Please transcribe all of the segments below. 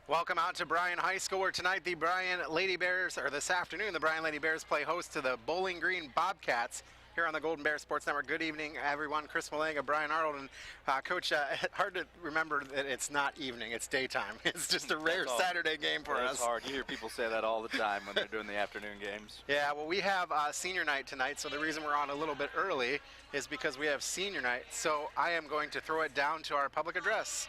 Welcome out to Bryan High School, where tonight the Bryan Lady Bears, or this afternoon, the Bryan Lady Bears play host to the Bowling Green Bobcats here on the Golden Bear Sports Network. Good evening, everyone. Chris Malenga, Brian Arnold, and Coach, hard to remember that it's not evening, it's daytime. It's just a rare Saturday game for us. It's hard. You hear people say that all the time when they're doing the afternoon games. Yeah, well, we have senior night tonight, so the reason we're on a little bit early is because we have senior night. So I am going to throw it down to our public address.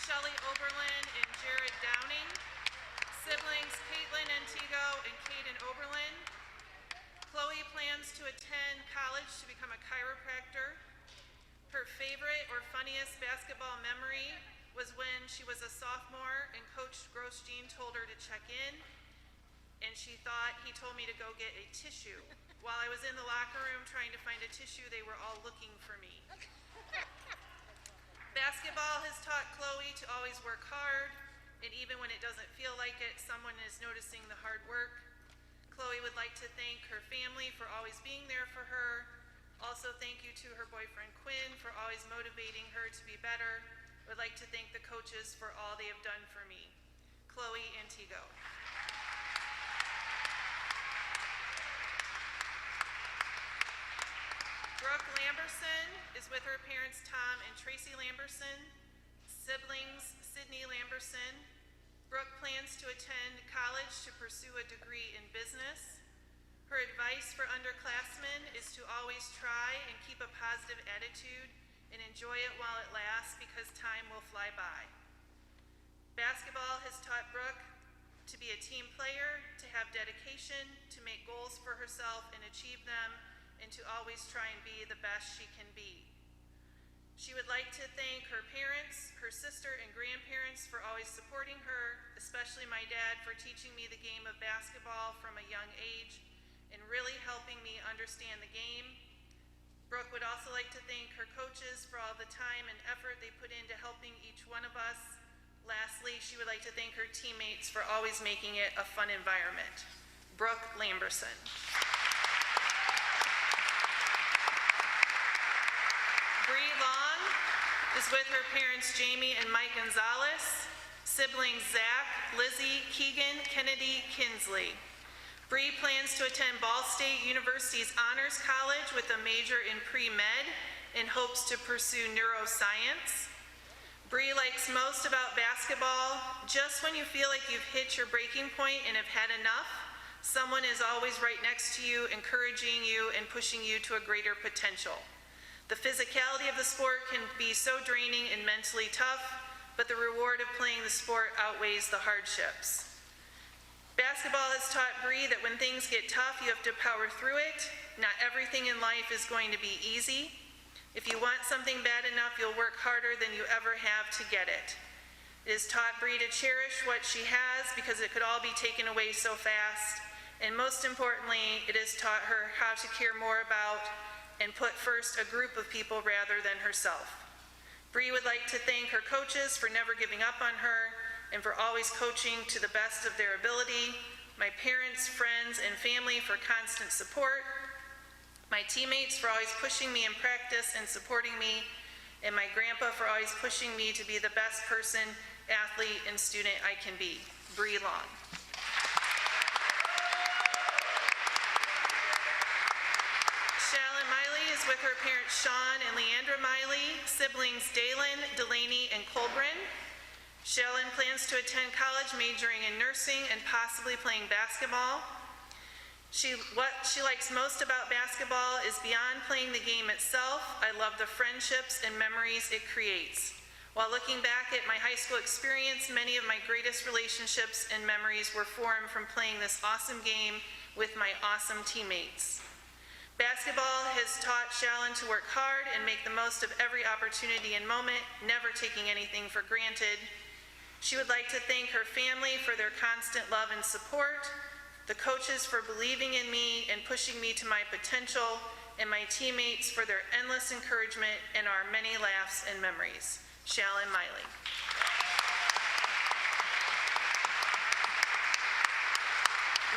Shelley Oberlin and Jared Downing, siblings Caitlin Antigo and Caden Oberlin. Chloe plans to attend college to become a chiropractor. Her favorite or funniest basketball memory was when she was a sophomore and Coach Grosjean told her to check in, and she thought he told me to go get a tissue. While I was in the locker room trying to find a tissue, they were all looking for me. Basketball has taught Chloe to always work hard, and even when it doesn't feel like it, someone is noticing the hard work. Chloe would like to thank her family for always being there for her. Also, thank you to her boyfriend Quinn for always motivating her to be better. Would like to thank the coaches for all they have done for me. Chloe Antigo. Brooke Lamberson is with her parents Tom and Tracy Lamberson, siblings Sydney Lamberson. Brooke plans to attend college to pursue a degree in business. Her advice for underclassmen is to always try and keep a positive attitude and enjoy it while it lasts, because time will fly by. Basketball has taught Brooke to be a team player, to have dedication, to make goals for herself and achieve them, and to always try and be the best she can be. She would like to thank her parents, her sister, and grandparents for always supporting her, especially my dad for teaching me the game of basketball from a young age and really helping me understand the game. Brooke would also like to thank her coaches for all the time and effort they put into helping each one of us. Lastly, she would like to thank her teammates for always making it a fun environment. Brooke Lamberson. Bree Long is with her parents Jamie and Mike Gonzalez, siblings Zach, Lizzie, Keegan, Kennedy, Kinsley. Bree plans to attend Ball State University's Honors College with a major in pre-med and hopes to pursue neuroscience. Bree likes most about basketball, just when you feel like you've hit your breaking point and have had enough, someone is always right next to you, encouraging you and pushing you to a greater potential. The physicality of the sport can be so draining and mentally tough, but the reward of playing the sport outweighs the hardships. Basketball has taught Bree that when things get tough, you have to power through it. Not everything in life is going to be easy. If you want something bad enough, you'll work harder than you ever have to get it. It has taught Bree to cherish what she has, because it could all be taken away so fast. And most importantly, it has taught her how to care more about and put first a group of people rather than herself. Bree would like to thank her coaches for never giving up on her and for always coaching to the best of their ability, my parents, friends, and family for constant support, my teammates for always pushing me in practice and supporting me, and my grandpa for always pushing me to be the best person, athlete, and student I can be. Bree Long. With her parents Sean and Leandra Miley, siblings Dalen, Delaney, and Colbrin. Shallon plans to attend college majoring in nursing and possibly playing basketball. What she likes most about basketball is beyond playing the game itself, I love the friendships and memories it creates. While looking back at my high school experience, many of my greatest relationships and memories were formed from playing this awesome game with my awesome teammates. Basketball has taught Shallon to work hard and make the most of every opportunity and moment, never taking anything for granted. She would like to thank her family for their constant love and support, the coaches for believing in me and pushing me to my potential, and my teammates for their endless encouragement and our many laughs and memories. Shallon Miley.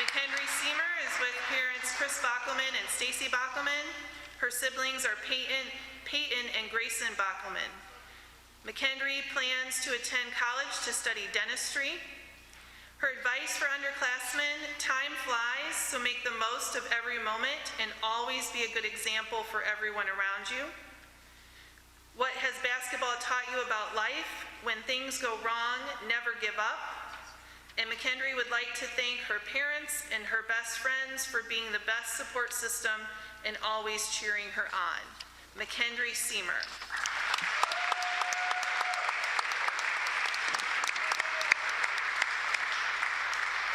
McHenry Seamer is with parents Chris Bockelman and Stacy Bockelman. Her siblings are Peyton and Grayson Bockelman. McKendry plans to attend college to study dentistry. Her advice for underclassmen: time flies, so make the most of every moment and always be a good example for everyone around you. What has basketball taught you about life? When things go wrong, never give up. And McKendry would like to thank her parents and her best friends for being the best support system and always cheering her on. McKendry Seamer.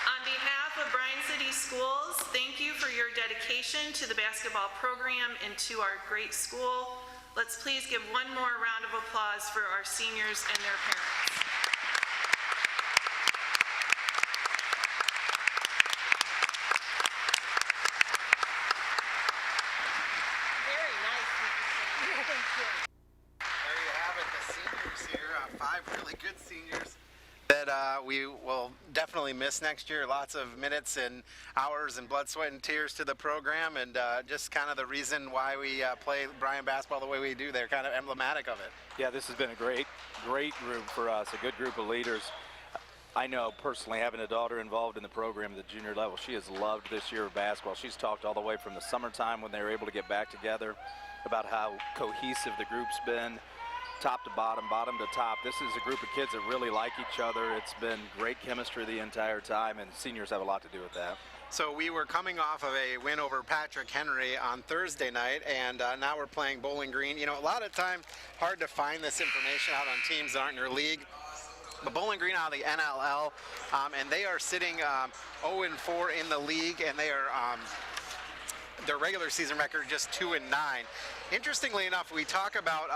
On behalf of Bryan City Schools, thank you for your dedication to the basketball program and to our great school. Let's please give one more round of applause for our seniors and their parents. There you have it, the seniors here, 5 really good seniors that we will definitely miss next year. Lots of minutes and hours and blood, sweat, and tears to the program, and just kind of the reason why we play Bryan basketball the way we do. They're kind of emblematic of it. Yeah, this has been a great group for us, a good group of leaders. I know personally, having a daughter involved in the program at the junior level, she has loved this year of basketball. She's talked all the way from the summertime when they were able to get back together about how cohesive the group's been, top to bottom, bottom to top. This is a group of kids that really like each other. It's been great chemistry the entire time, and seniors have a lot to do with that. So we were coming off of a win over Patrick Henry on Thursday night, and now we're playing Bowling Green. You know, a lot of time, hard to find this information out on teams that aren't in your league. But Bowling Green out of the NLL, and they are sitting 0-4 in the league, and they are their regular season record just 2-9. Interestingly enough, we talk about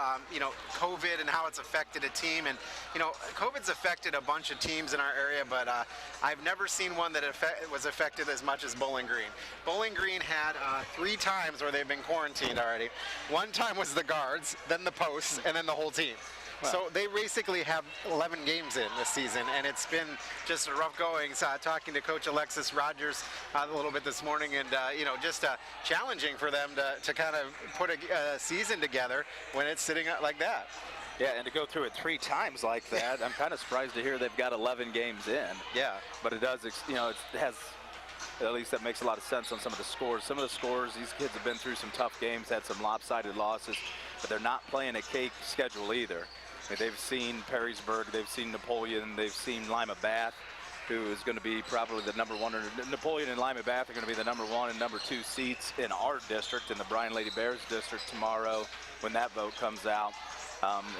COVID and how it's affected a team, and COVID's affected a bunch of teams in our area, but I've never seen one that was affected as much as Bowling Green. Bowling Green had 3 times where they've been quarantined already. One time was the guards, then the posts, and then the whole team. Wow. So they basically have 11 games in this season, and it's been just a rough goings. Talking to Coach Alexis Rogers a little bit this morning, and just challenging for them to kind of put a season together when it's sitting like that. Yeah, and to go through it 3 times like that, I'm kind of surprised to hear they've got 11 games in. Yeah. But it does, it has, at least that makes a lot of sense on some of the scores. Some of the scores, these kids have been through some tough games, had some lopsided losses, but they're not playing a cake schedule either. They've seen Perrysburg, they've seen Napoleon, they've seen Lima Bath, who is going to be probably the number 1, or Napoleon and Lima Bath are going to be the number 1 and number 2 seats in our district, in the Bryan Lady Bears district tomorrow when that vote comes out.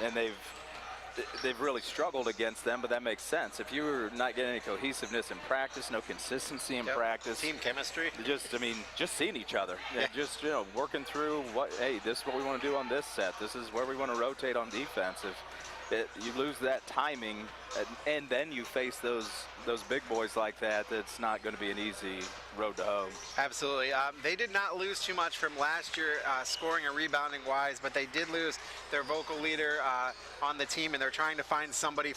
And they've really struggled against them, but that makes sense. If you're not getting any cohesiveness in practice, no consistency in practice, team chemistry, just seeing each other, and just working through hey, this is what we want to do on this set. This is where we want to rotate on defense. If you lose that timing, and then you face those big boys like that, it's not going to be an easy road to hoe. Absolutely. They did not lose too much from last year, scoring and rebounding wise, but they did lose their vocal leader on the team, and they're trying to find somebody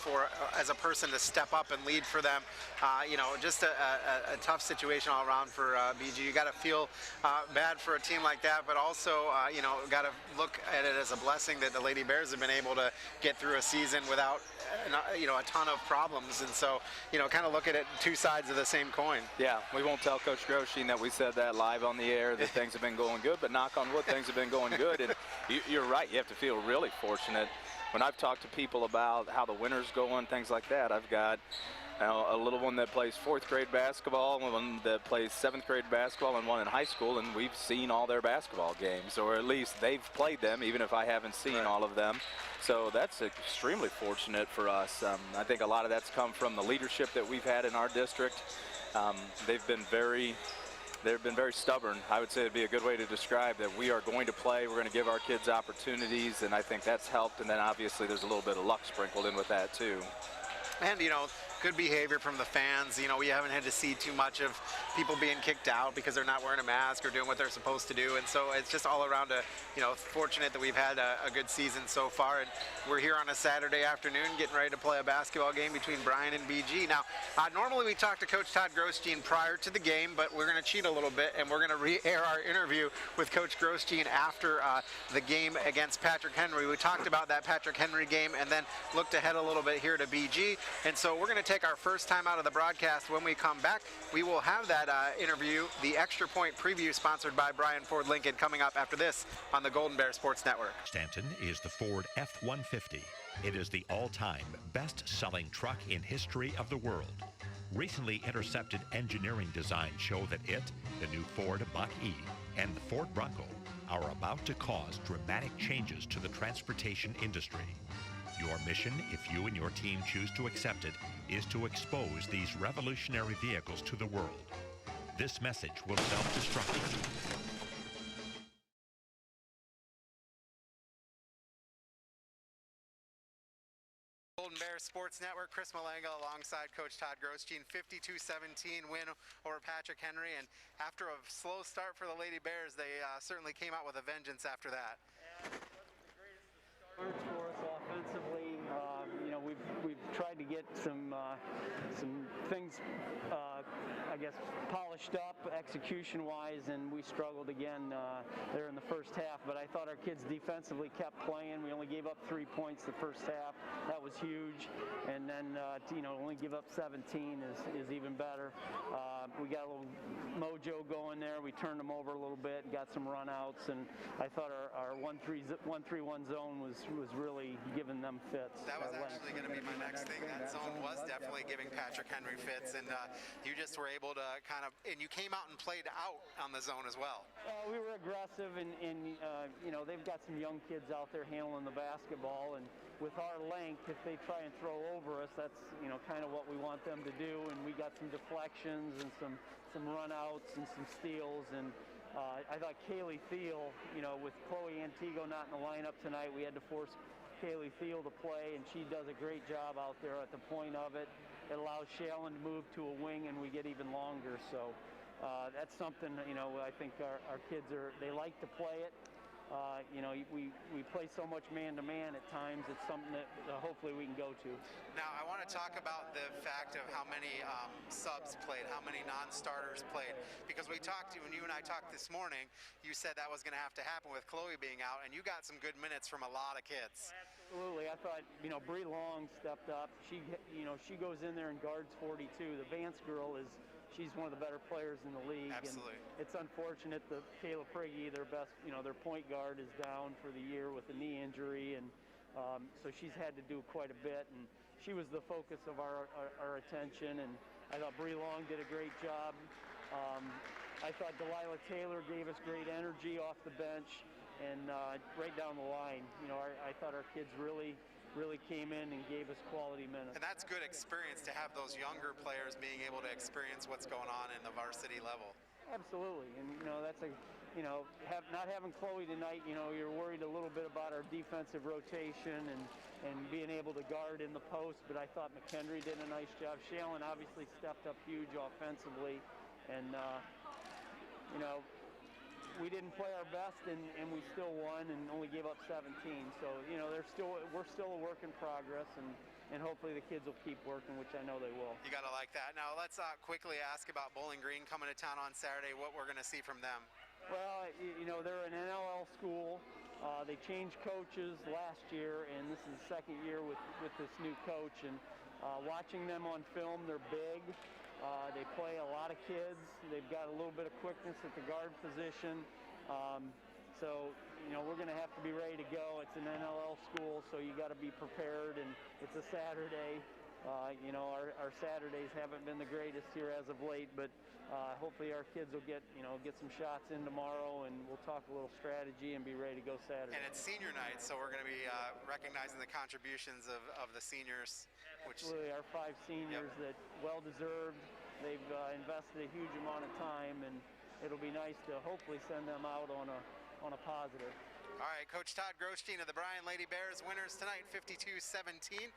as a person to step up and lead for them. Just a tough situation all around for BG. You got to feel bad for a team like that, but also got to look at it as a blessing that the Lady Bears have been able to get through a season without a ton of problems, and so kind of look at it 2 sides of the same coin. Yeah, we won't tell Coach Groshine that we said that live on the air, that things have been going good, but knock on wood, things have been going good. And you're right, you have to feel really fortunate. When I've talked to people about how the winter's going, things like that, I've got a little one that plays 4th grade basketball, one that plays 7th grade basketball, and one in high school, and we've seen all their basketball games, or at least they've played them, even if I haven't seen all of them. So that's extremely fortunate for us. I think a lot of that's come from the leadership that we've had in our district. They've been very stubborn. I would say it'd be a good way to describe that. We are going to play, we're going to give our kids opportunities, and I think that's helped. And then obviously there's a little bit of luck sprinkled in with that too. And, good behavior from the fans. We haven't had to see too much of people being kicked out because they're not wearing a mask or doing what they're supposed to do. And so it's just all around fortunate that we've had a good season so far. And we're here on a Saturday afternoon getting ready to play a basketball game between Bryan and BG. Now, normally we talk to Coach Todd Grosjean prior to the game, but we're going to cheat a little bit and we're going to re-air our interview with Coach Grosjean after the game against Patrick Henry. We talked about that Patrick Henry game and then looked ahead a little bit here to BG. And so we're going to take our first time out of the broadcast. When we come back, we will have that interview, the Extra Point preview sponsored by Bryan Ford Lincoln, coming up after this on the Golden Bear Sports Network. Stanton is the Ford F-150. It is the all-time best-selling truck in history of the world. Recently intercepted engineering designs show that it, the new Ford Mach-E, and the Ford Bronco are about to cause dramatic changes to the transportation industry. Your mission, if you and your team choose to accept it, is to expose these revolutionary vehicles to the world. This message will self-destruct you. Golden Bear Sports Network, Chris Malenga alongside Coach Todd Grosjean. 52-17 win over Patrick Henry, and after a slow start for the Lady Bears, they certainly came out with a vengeance after that. Yeah, it wasn't the greatest of starts for us offensively. We've tried to get some things, I guess, polished up execution-wise, and we struggled again there in the first half. But I thought our kids defensively kept playing. We only gave up 3 points the first half. That was huge. And then only give up 17 is even better. We got a little mojo going there. We turned them over a little bit, got some run-outs, and I thought our 1-3-1 zone was really giving them fits. That was actually going to be my next thing. That zone was definitely giving Patrick Henry fits, and you just were able to and you came out and played out on the zone as well. We were aggressive, and they've got some young kids out there handling the basketball, and with our length, if they try and throw over us, that's kind of what we want them to do. And we got some deflections and some run-outs and some steals, and I thought Kaylee Thiel, with Chloe Antigo not in the lineup tonight, we had to force Kaylee Thiel to play, and she does a great job out there at the point of it. It allows Shallon to move to a wing, and we get even longer. So that's something, I think our kids they like to play it. We play so much man-to-man at times. It's something that hopefully we can go to. Now, I want to talk about the fact of how many subs played, how many non-starters played, because when you and I talked this morning, you said that was going to have to happen with Chloe being out, and you got some good minutes from a lot of kids. Absolutely. I thought, Bree Long stepped up. She goes in there and guards 42. The Vance girl she's one of the better players in the league. Absolutely. And it's unfortunate that Kayla Prigge, their point guard, is down for the year with a knee injury, and so she's had to do quite a bit, and she was the focus of our attention, and I thought Bree Long did a great job. I thought Delilah Taylor gave us great energy off the bench, and right down the line, I thought our kids really came in and gave us quality minutes. And that's good experience to have those younger players being able to experience what's going on in the varsity level. Absolutely, and that's not having Chloe tonight, you're worried a little bit about our defensive rotation and being able to guard in the post, but I thought McHenry did a nice job. Shallon obviously stepped up huge offensively, and we didn't play our best, and we still won and only gave up 17. So, we're still a work in progress, and hopefully the kids will keep working, which I know they will. You got to like that. Now, let's quickly ask about Bowling Green coming to town on Saturday, what we're going to see from them. Well, they're an NLL school. They changed coaches last year, and this is the second year with this new coach. And watching them on film, they're big. They play a lot of kids. They've got a little bit of quickness at the guard position. So, we're going to have to be ready to go. It's an NLL school, so you got to be prepared, and it's a Saturday. Our Saturdays haven't been the greatest here as of late, but hopefully our kids will get some shots in tomorrow, and we'll talk a little strategy and be ready to go Saturday. And it's senior night, so we're going to be recognizing the contributions of the seniors. Absolutely, our 5 seniors that well-deserved. They've invested a huge amount of time, and it'll be nice to hopefully send them out on a positive. All right, Coach Todd Grosjean of the Bryan Lady Bears, winners tonight, 52-17.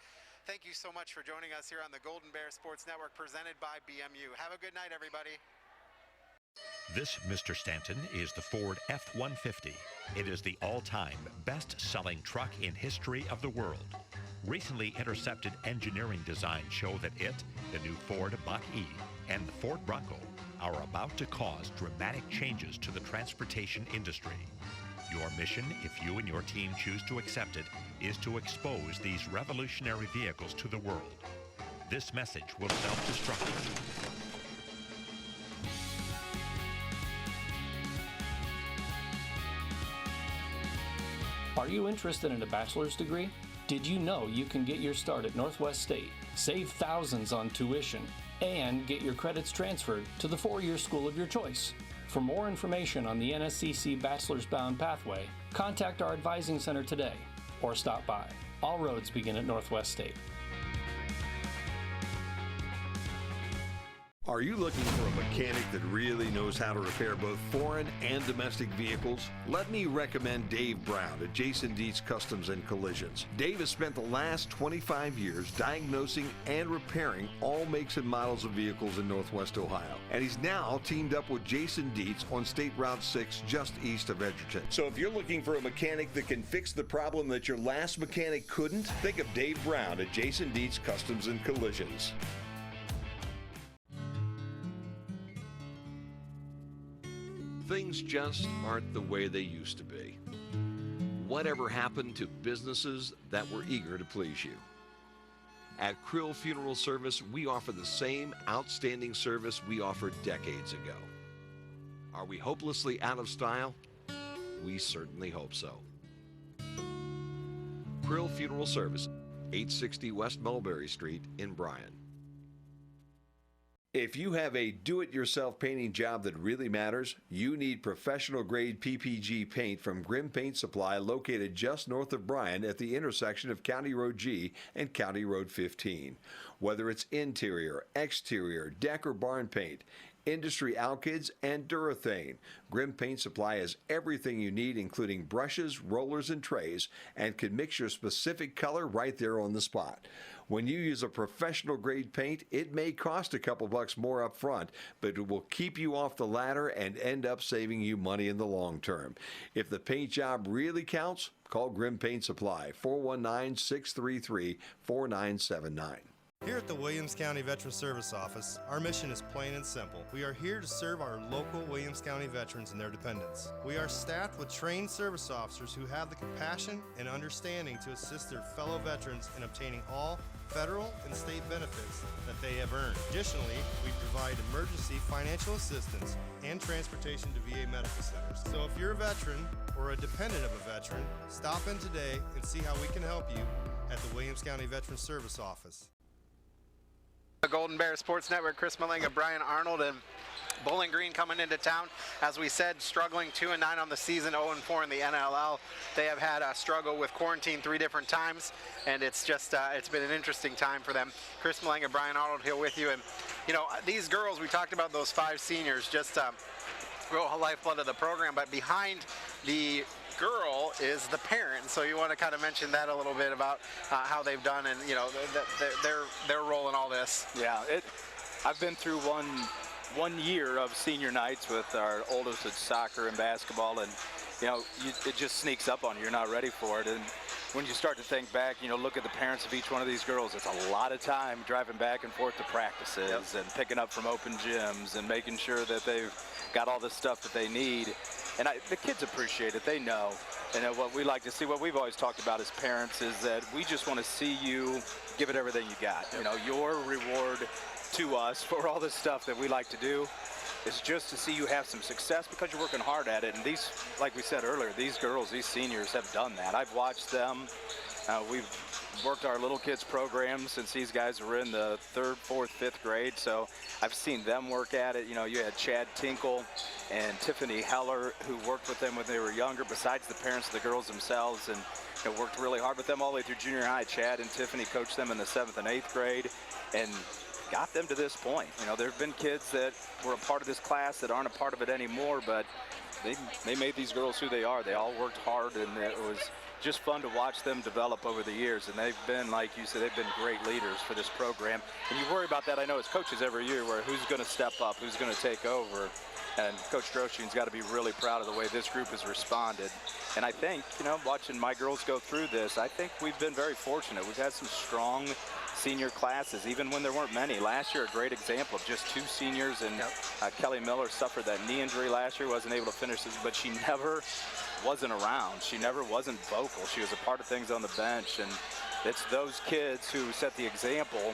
thank you so much for joining us here on the Golden Bear Sports Network, presented by BMU. Have a good night, everybody. This, Mr. Stanton, is the Ford F-150. It is the all-time best-selling truck in history of the world. Recently intercepted engineering designs show that it, the new Ford Mach-E, and the Ford Bronco are about to cause dramatic changes to the transportation industry. Your mission, if you and your team choose to accept it, is to expose these revolutionary vehicles to the world. This message will self-destruct. Are you interested in a bachelor's degree? Did you know you can get your start at Northwest State, save thousands on tuition, and get your credits transferred to the four-year school of your choice? For more information on the NSCC Bachelor's Bound pathway, contact our advising center today or stop by. All roads begin at Northwest State. Are you looking for a mechanic that really knows how to repair both foreign and domestic vehicles? Let me recommend Dave Brown at Jason Dietz Customs and Collisions. Dave has spent the last 25 years diagnosing and repairing all makes and models of vehicles in Northwest Ohio. And he's now teamed up with Jason Dietz on State Route 6 just east of Edgerton. So if you're looking for a mechanic that can fix the problem that your last mechanic couldn't, think of Dave Brown at Jason Dietz Customs and Collisions. Things just aren't the way they used to be. Whatever happened to businesses that were eager to please you? At Krill Funeral Service, we offer the same outstanding service we offered decades ago. Are we hopelessly out of style? We certainly hope so. Krill Funeral Service, 860 West Mulberry Street in Bryan. If you have a do-it-yourself painting job that really matters, you need professional-grade PPG paint from Grimm Paint Supply, located just north of Bryan at the intersection of County Road G and County Road 15. Whether it's interior, exterior, deck or barn paint, industry alkyds, and Durethane, Grimm Paint Supply has everything you need, including brushes, rollers, and trays, and can mix your specific color right there on the spot. When you use a professional grade paint, it may cost a couple bucks more up front, but it will keep you off the ladder and end up saving you money in the long term. If the paint job really counts, call Grimm Paint Supply, 419-633-4979. Here at the Williams County Veteran Service Office, our mission is plain and simple. We are here to serve our local Williams County veterans and their dependents. We are staffed with trained service officers who have the compassion and understanding to assist their fellow veterans in obtaining all federal and state benefits that they have earned. Additionally, we provide emergency financial assistance and transportation to VA medical centers. So if you're a veteran or a dependent of a veteran, stop in today and see how we can help you at the Williams County Veteran Service Office. The Golden Bear Sports Network, Chris Malenga, Brian Arnold, and Bowling Green coming into town. As we said, struggling 2-9 on the season, 0-4 in the NLL. They have had a struggle with quarantine 3 different times, and it's just it's been an interesting time for them. Chris Malenga, Brian Arnold here with you, and you know these girls. We talked about those 5 seniors, just real lifeblood of the program. But behind the girl is the parent, so you want to kind of mention that a little bit about how they've done and you know their role in all this. Yeah, I've been through one year of senior nights with our oldest at soccer and basketball, and you know it just sneaks up on you. You're not ready for it, and when you start to think back, you know, look at the parents of each one of these girls. It's a lot of time driving back and forth to practices and picking up from open gyms and making sure that they've got all the stuff that they need. And the kids appreciate it. They know. And what we like to see, what we've always talked about as parents, is that we just want to see you give it everything you got. You know, your reward to us for all this stuff that we like to do is just to see you have some success because you're working hard at it. And these, like we said earlier, these girls, these seniors have done that. I've watched them. We've worked our little kids program since these guys were in the 3rd, 4th, 5th grade. So I've seen them work at it. You know, you had Chad Tinkle and Tiffany Heller who worked with them when they were younger, besides the parents of the girls themselves, and you know, worked really hard with them all the way through junior high. Chad and Tiffany coached them in the 7th and 8th grade and got them to this point. You know, there have been kids that were a part of this class that aren't a part of it anymore, but they made these girls who they are. They all worked hard, and it was just fun to watch them develop over the years. And they've been, like you said, they've been great leaders for this program. And you worry about that, I know, as coaches every year, where who's going to step up, who's going to take over. And Coach Grosjean's got to be really proud of the way this group has responded. And I think, you know, watching my girls go through this, I think we've been very fortunate. We've had some strong senior classes, even when there weren't many. Last year, a great example of just 2 seniors, and Kelly Miller suffered that knee injury last year, wasn't able to finish this, but she never wasn't around. She never wasn't vocal. She was a part of things on the bench, and it's those kids who set the example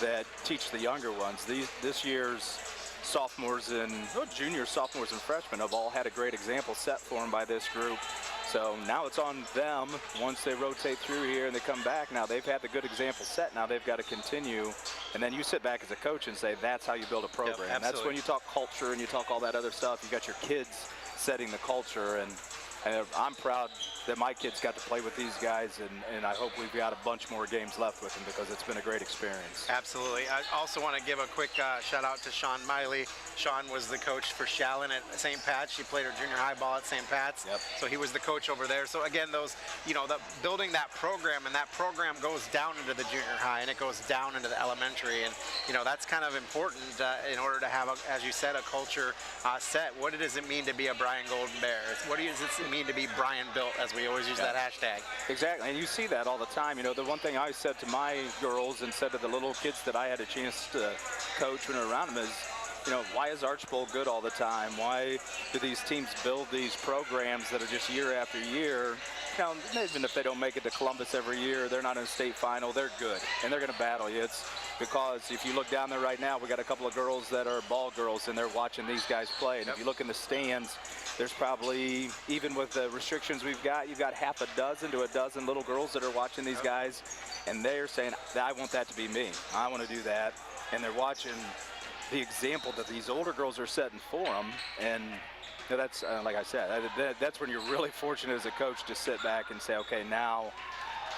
that teach the younger ones. This year's sophomores and juniors, sophomores, and freshmen have all had a great example set for them by this group. So now it's on them. Once they rotate through here and they come back, now they've had the good example set. Now they've got to continue. And then you sit back as a coach and say, that's how you build a program. Yep, that's when you talk culture and you talk all that other stuff. You got your kids setting the culture. And I'm proud that my kids got to play with these guys, and I hope we've got a bunch more games left with them, because it's been a great experience. Absolutely. I also want to give a quick shout out to Sean Miley. Sean was the coach for Shallon at St. Pat's. She played her junior high ball at St. Pat's. Yep. So he was the coach over there. So again, those, you know, building that program, and that program goes down into the junior high, and it goes down into the elementary, and you know, that's kind of important in order to have, as you said, a culture set. What does it mean to be a Bryan Golden Bear? What does it mean to be Bryan built, as we always use that hashtag? Exactly, and you see that all the time. You know, the one thing I said to my girls and said to the little kids that I had a chance to coach when we were around them is, you know, why is Archbold good all the time? Why do these teams build these programs that are just year after year? You know, even if they don't make it to Columbus every year, they're not in a state final, they're good, and they're going to battle you. It's because if you look down there right now, we got a couple of girls that are ball girls, and they're watching these guys play. And if you look in the stands, there's probably, even with the restrictions we've got, you've got half a dozen to a dozen little girls that are watching these guys, and they're saying, I want that to be me. I want to do that. And they're watching the example that these older girls are setting for them. And you know, that's, like I said, that's when you're really fortunate as a coach to sit back and say, okay, now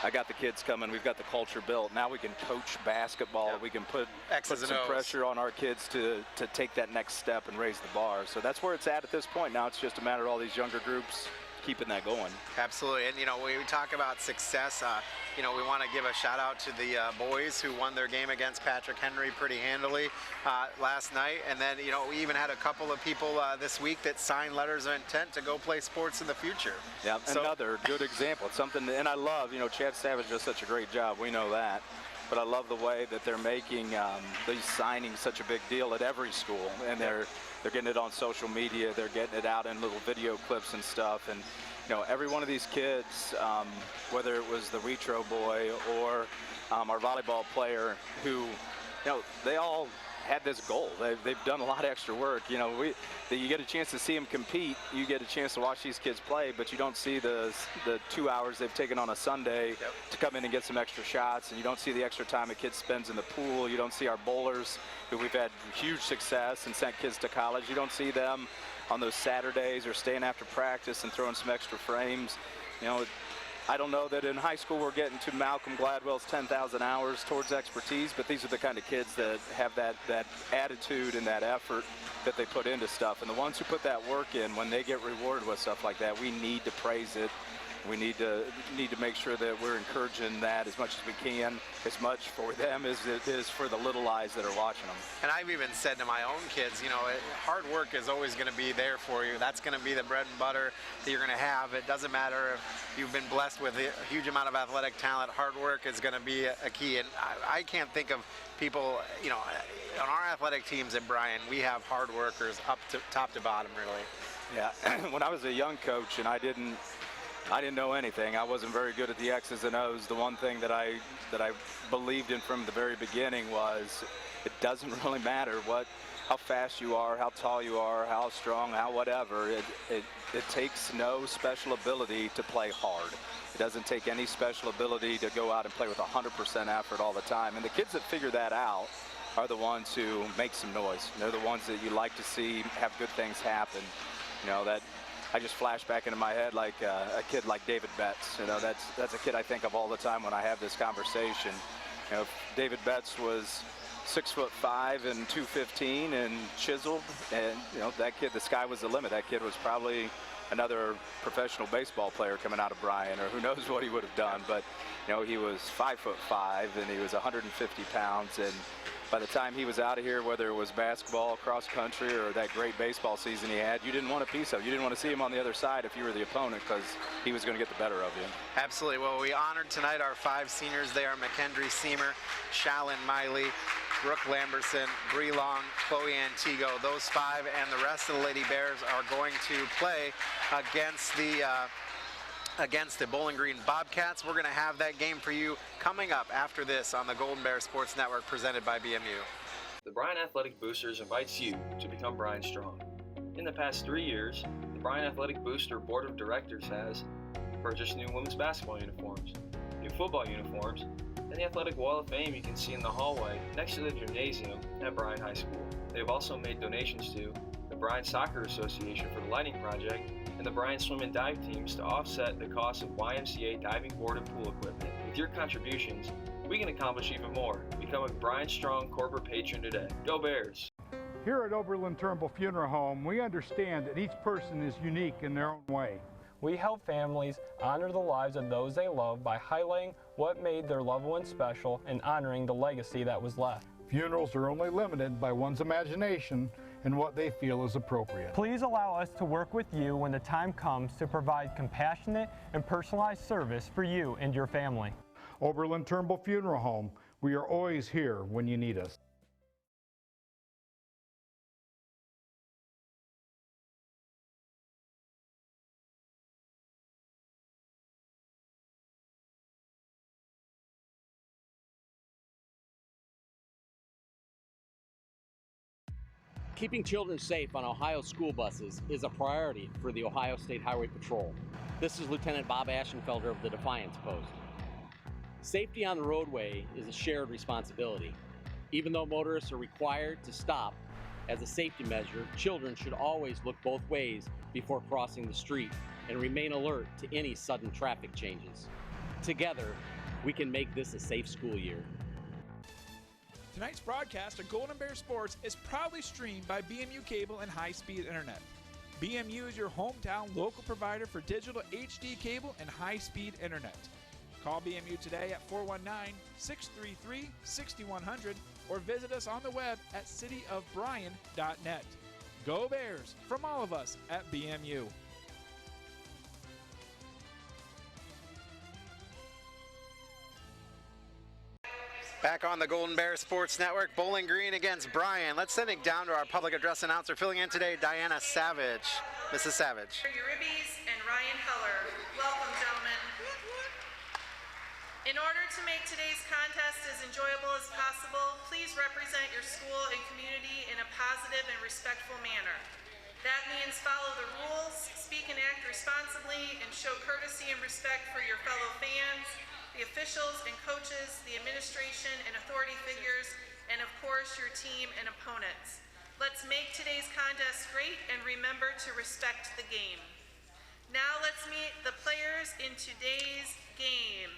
I got the kids coming. We've got the culture built. Now we can coach basketball. We can put some pressure on our kids to take that next step and raise the bar. So that's where it's at this point. Now it's just a matter of all these younger groups keeping that going. Absolutely. And you know, when we talk about success, you know, we want to give a shout out to the boys who won their game against Patrick Henry pretty handily last night. And then, you know, we even had a couple of people this week that signed letters of intent to go play sports in the future. Yeah, so, another good example. It's something, and I love, you know, Chad Savage does such a great job. We know that. But I love the way that they're making these signings such a big deal at every school, and they're getting it on social media. They're getting it out in little video clips and stuff. And you know, every one of these kids, whether it was the Retro boy or our volleyball player, who, you know, they all had this goal. They've done a lot of extra work. You know, you get a chance to see them compete. You get a chance to watch these kids play, but you don't see the 2 hours they've taken on a Sunday to come in and get some extra shots, and you don't see the extra time a kid spends in the pool. You don't see our bowlers, who we've had huge success and sent kids to college. You don't see them on those Saturdays or staying after practice and throwing some extra frames. You know, I don't know that in high school we're getting to Malcolm Gladwell's 10,000 hours towards expertise, but these are the kind of kids that have that attitude and that effort that they put into stuff. And the ones who put that work in, when they get rewarded with stuff like that, we need to praise it. We need to make sure that we're encouraging that as much as we can, as much for them as it is for the little eyes that are watching them. And I've even said to my own kids, you know, hard work is always going to be there for you. That's going to be the bread and butter that you're going to have. It doesn't matter if you've been blessed with a huge amount of athletic talent. Hard work is going to be a key. And I can't think of people, you know, on our athletic teams at Bryan, we have hard workers top to bottom, really. Yeah, when I was a young coach and I didn't know anything. I wasn't very good at the X's and O's. The one thing that I believed in from the very beginning was it doesn't really matter how fast you are, how tall you are, how strong, how whatever. It takes no special ability to play hard. It doesn't take any special ability to go out and play with 100% effort all the time. And the kids that figure that out are the ones who make some noise. They're the ones that you like to see have good things happen. You know, that I just flash back into my head like a kid like David Betts. You know, that's a kid I think of all the time when I have this conversation. You know, if David Betts was 6'5" and 215 and chiseled, and you know, that kid, the sky was the limit. That kid was probably another professional baseball player coming out of Bryan, or who knows what he would have done. But he was 5'5", and he was 150 pounds, and by the time he was out of here, whether it was basketball, cross country, or that great baseball season he had, you didn't want a piece of it. You didn't want to see him on the other side if you were the opponent, because he was going to get the better of you. Absolutely. Well, we honored tonight our 5 seniors. They are McKendry Seamer, Shalyn Miley, Brooke Lamberson, Bree Long, Chloe Antigo. Those 5 and the rest of the Lady Bears are going to play against the Bowling Green Bobcats. We're going to have that game for you coming up after this on the Golden Bear Sports Network, presented by BMU. The Bryan Athletic Boosters invites you to become Bryan Strong. In the past 3 years, the Bryan Athletic Booster Board of Directors has purchased new women's basketball uniforms, new football uniforms, and the Athletic Wall of Fame you can see in the hallway next to the gymnasium at Bryan High School. They have also made donations to the Bryan Soccer Association for the lighting project and the Bryan Swim and Dive teams to offset the cost of YMCA diving board and pool equipment. With your contributions, we can accomplish even more. Become a Bryan Strong corporate patron today. Go Bears! Here at Oberlin Turnbull Funeral Home, we understand that each person is unique in their own way. We help families honor the lives of those they love by highlighting what made their loved ones special and honoring the legacy that was left. Funerals are only limited by one's imagination and what they feel is appropriate. Please allow us to work with you when the time comes to provide compassionate and personalized service for you and your family. Oberlin Turnbull Funeral Home, we are always here when you need us. Keeping children safe on Ohio school buses is a priority for the Ohio State Highway Patrol. This is Lieutenant Bob Aschenfelder of the Defiance Post. Safety on the roadway is a shared responsibility. Even though motorists are required to stop as a safety measure, children should always look both ways before crossing the street and remain alert to any sudden traffic changes. Together, we can make this a safe school year. Tonight's broadcast of Golden Bear Sports is proudly streamed by BMU Cable and High-Speed Internet. BMU is your hometown local provider for digital HD cable and high-speed internet. Call BMU today at 419-633-6100 or visit us on the web at cityofbryan.net. Go Bears from all of us at BMU. Back on the Golden Bear Sports Network, Bowling Green against Bryan. Let's send it down to our public address announcer filling in today, Diana Savage. Mrs. Savage. Uribies and Ryan Heller. Welcome, gentlemen. In order to make today's contest as enjoyable as possible, please represent your school and community in a positive and respectful manner. That means follow the rules, speak and act responsibly, and show courtesy and respect for your fellow fans, the officials and coaches, the administration and authority figures, and of course your team and opponents. Let's make today's contest great and remember to respect the game. Now let's meet the players in today's game.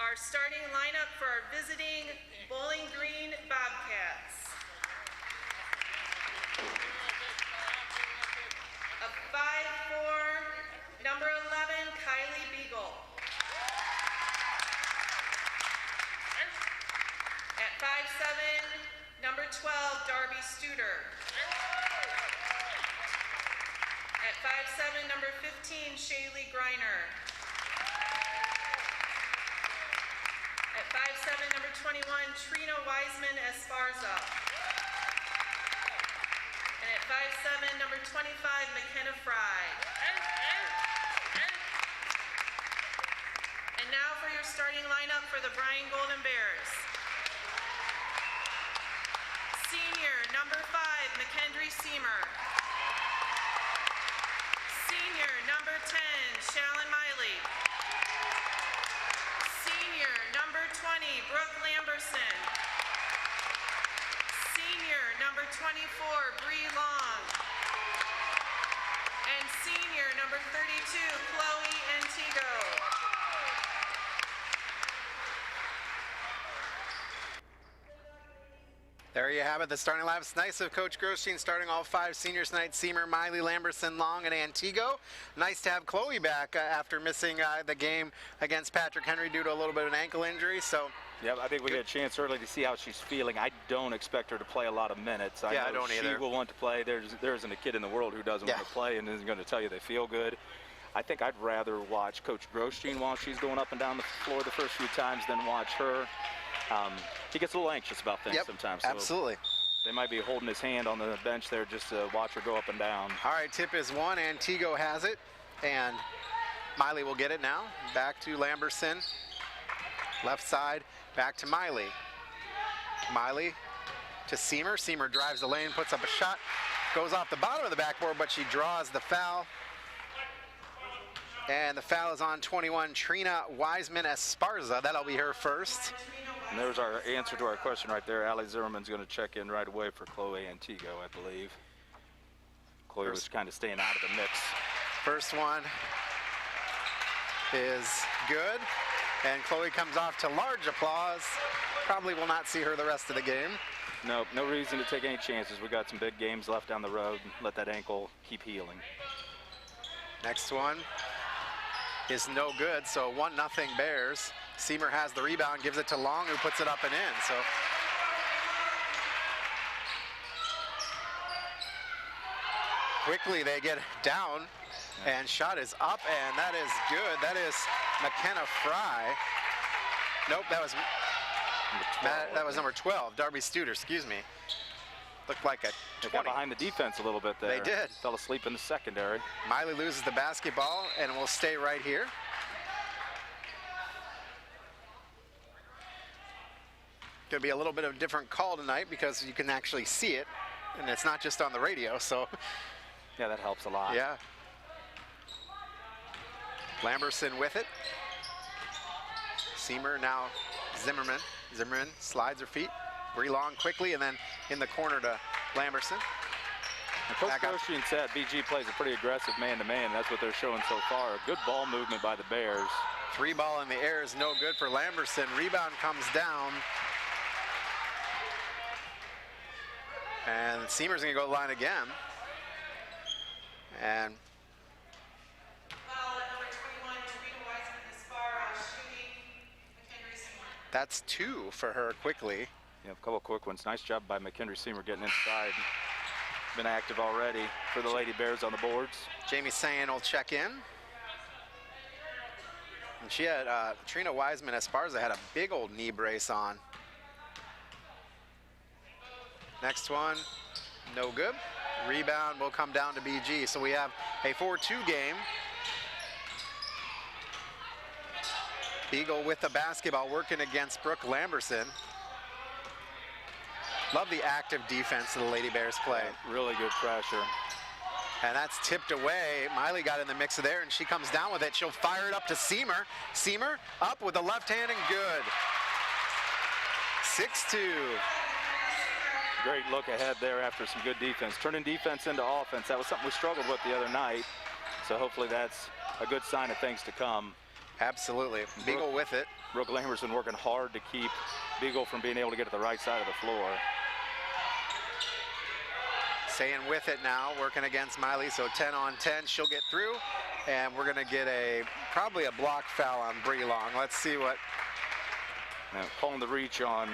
Our starting lineup for our visiting Bowling Green Bobcats. A 5'4", number 11, Kylie Beagle. At 5'7", number 12, Darby Studer. At 5'7", number 15, Shaylee Griner. At 5'7", number 21, Trina Wiseman Esparza. And at 5'7", number 25, McKenna Fry. And now for your starting lineup for the Bryan Golden Bears. Senior, number 5, McKendry Seamer. Senior, number 10, Shalyn Miley. Senior, number 20, Brooke Lamberson. Senior, number 24, Bree Long. And senior, number 32, Chloe Antigo. There you have it, the starting lineup. It's nice of Coach Grosjean starting all 5 seniors tonight. Seamer, Miley, Lamberson, Long, and Antigo. Nice to have Chloe back after missing the game against Patrick Henry due to a little bit of an ankle injury. So. Yeah, I think we get a chance early to see how she's feeling. I don't expect her to play a lot of minutes. I don't either. She will want to play. There isn't a kid in the world who doesn't want to play and isn't going to tell you they feel good. I think I'd rather watch Coach Grosjean while she's going up and down the floor the first few times than watch her. He gets a little anxious about things sometimes. So absolutely. They might be holding his hand on the bench there just to watch her go up and down. All right, tip is 1. Antigo has it, and Miley will get it now. Back to Lamberson. Left side, back to Miley. Miley to Seamer. Seamer drives the lane, puts up a shot, goes off the bottom of the backboard, but she draws the foul. And the foul is on 21, Trina Wiseman-Esparza. That'll be her first. And there's our answer to our question right there. Allie Zimmerman's going to check in right away for Chloe Antigo, I believe. Chloe was kind of staying out of the mix. First one is good. And Chloe comes off to large applause. Probably will not see her the rest of the game. No reason to take any chances. We got some big games left down the road. Let that ankle keep healing. Next one is no good, so 1-0 Bears. Seamer has the rebound, gives it to Long, who puts it up and in. So quickly they get down, and shot is up, and that is good. That is McKenna Fry. Nope, that was number 12, Darby Studer, excuse me. Looked like a 20. They got behind the defense a little bit there. They did. Fell asleep in the secondary. Miley loses the basketball and will stay right here. Going to be a little bit of a different call tonight because you can actually see it, and it's not just on the radio, so. Yeah, that helps a lot. Yeah. Lamberson with it. Seamer now Zimmerman. Zimmerman slides her feet. Bree Long quickly, and then in the corner to Lamberson. Coach Grosjean said BG plays a pretty aggressive man-to-man. That's what they're showing so far. A good ball movement by the Bears. 3 ball in the air is no good for Lamberson. Rebound comes down. And Seamer's going to go to the line again. And that's 2 for her quickly. Yeah, a couple quick ones. Nice job by McHenry Seamer getting inside. Been active already for the Lady Bears on the boards. Jamie Sayan will check in. And she had, Trina Wiseman-Esparza had a big old knee brace on. Next one, no good. Rebound will come down to BG. So we have a 4-2 game. Beagle with the basketball, working against Brooke Lamberson. Love the active defense that the Lady Bears play. Yeah, really good pressure. And that's tipped away. Miley got in the mix there, and she comes down with it. She'll fire it up to Seamer. Seamer up with the left hand and good. 6-2. Great look ahead there after some good defense. Turning defense into offense. That was something we struggled with the other night. So hopefully that's a good sign of things to come. Absolutely. Beagle with it. Brooke Lamberson working hard to keep Beagle from being able to get to the right side of the floor. Sayan with it now, working against Miley, so 10 on 10. She'll get through, and we're going to get probably a block foul on Bree Long. Let's see what. Now, calling the reach on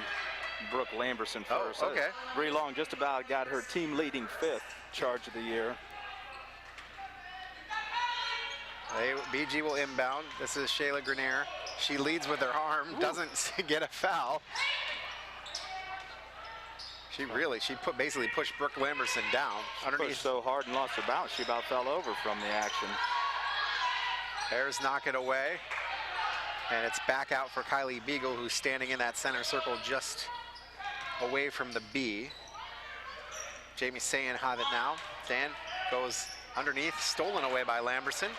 Brooke Lamberson first. Oh, okay. Bree Long just about got her team leading 5th charge of the year. BG will inbound. This is Shayla Grenier. She leads with her arm, doesn't get a foul. She basically pushed Brooke Lamberson down. She pushed so hard and lost her bounce, she about fell over from the action. Bears knock it away. And it's back out for Kylie Beagle, who's standing in that center circle just away from the B. Jamie Sayan have it now. Dan goes underneath, stolen away by Lamberson.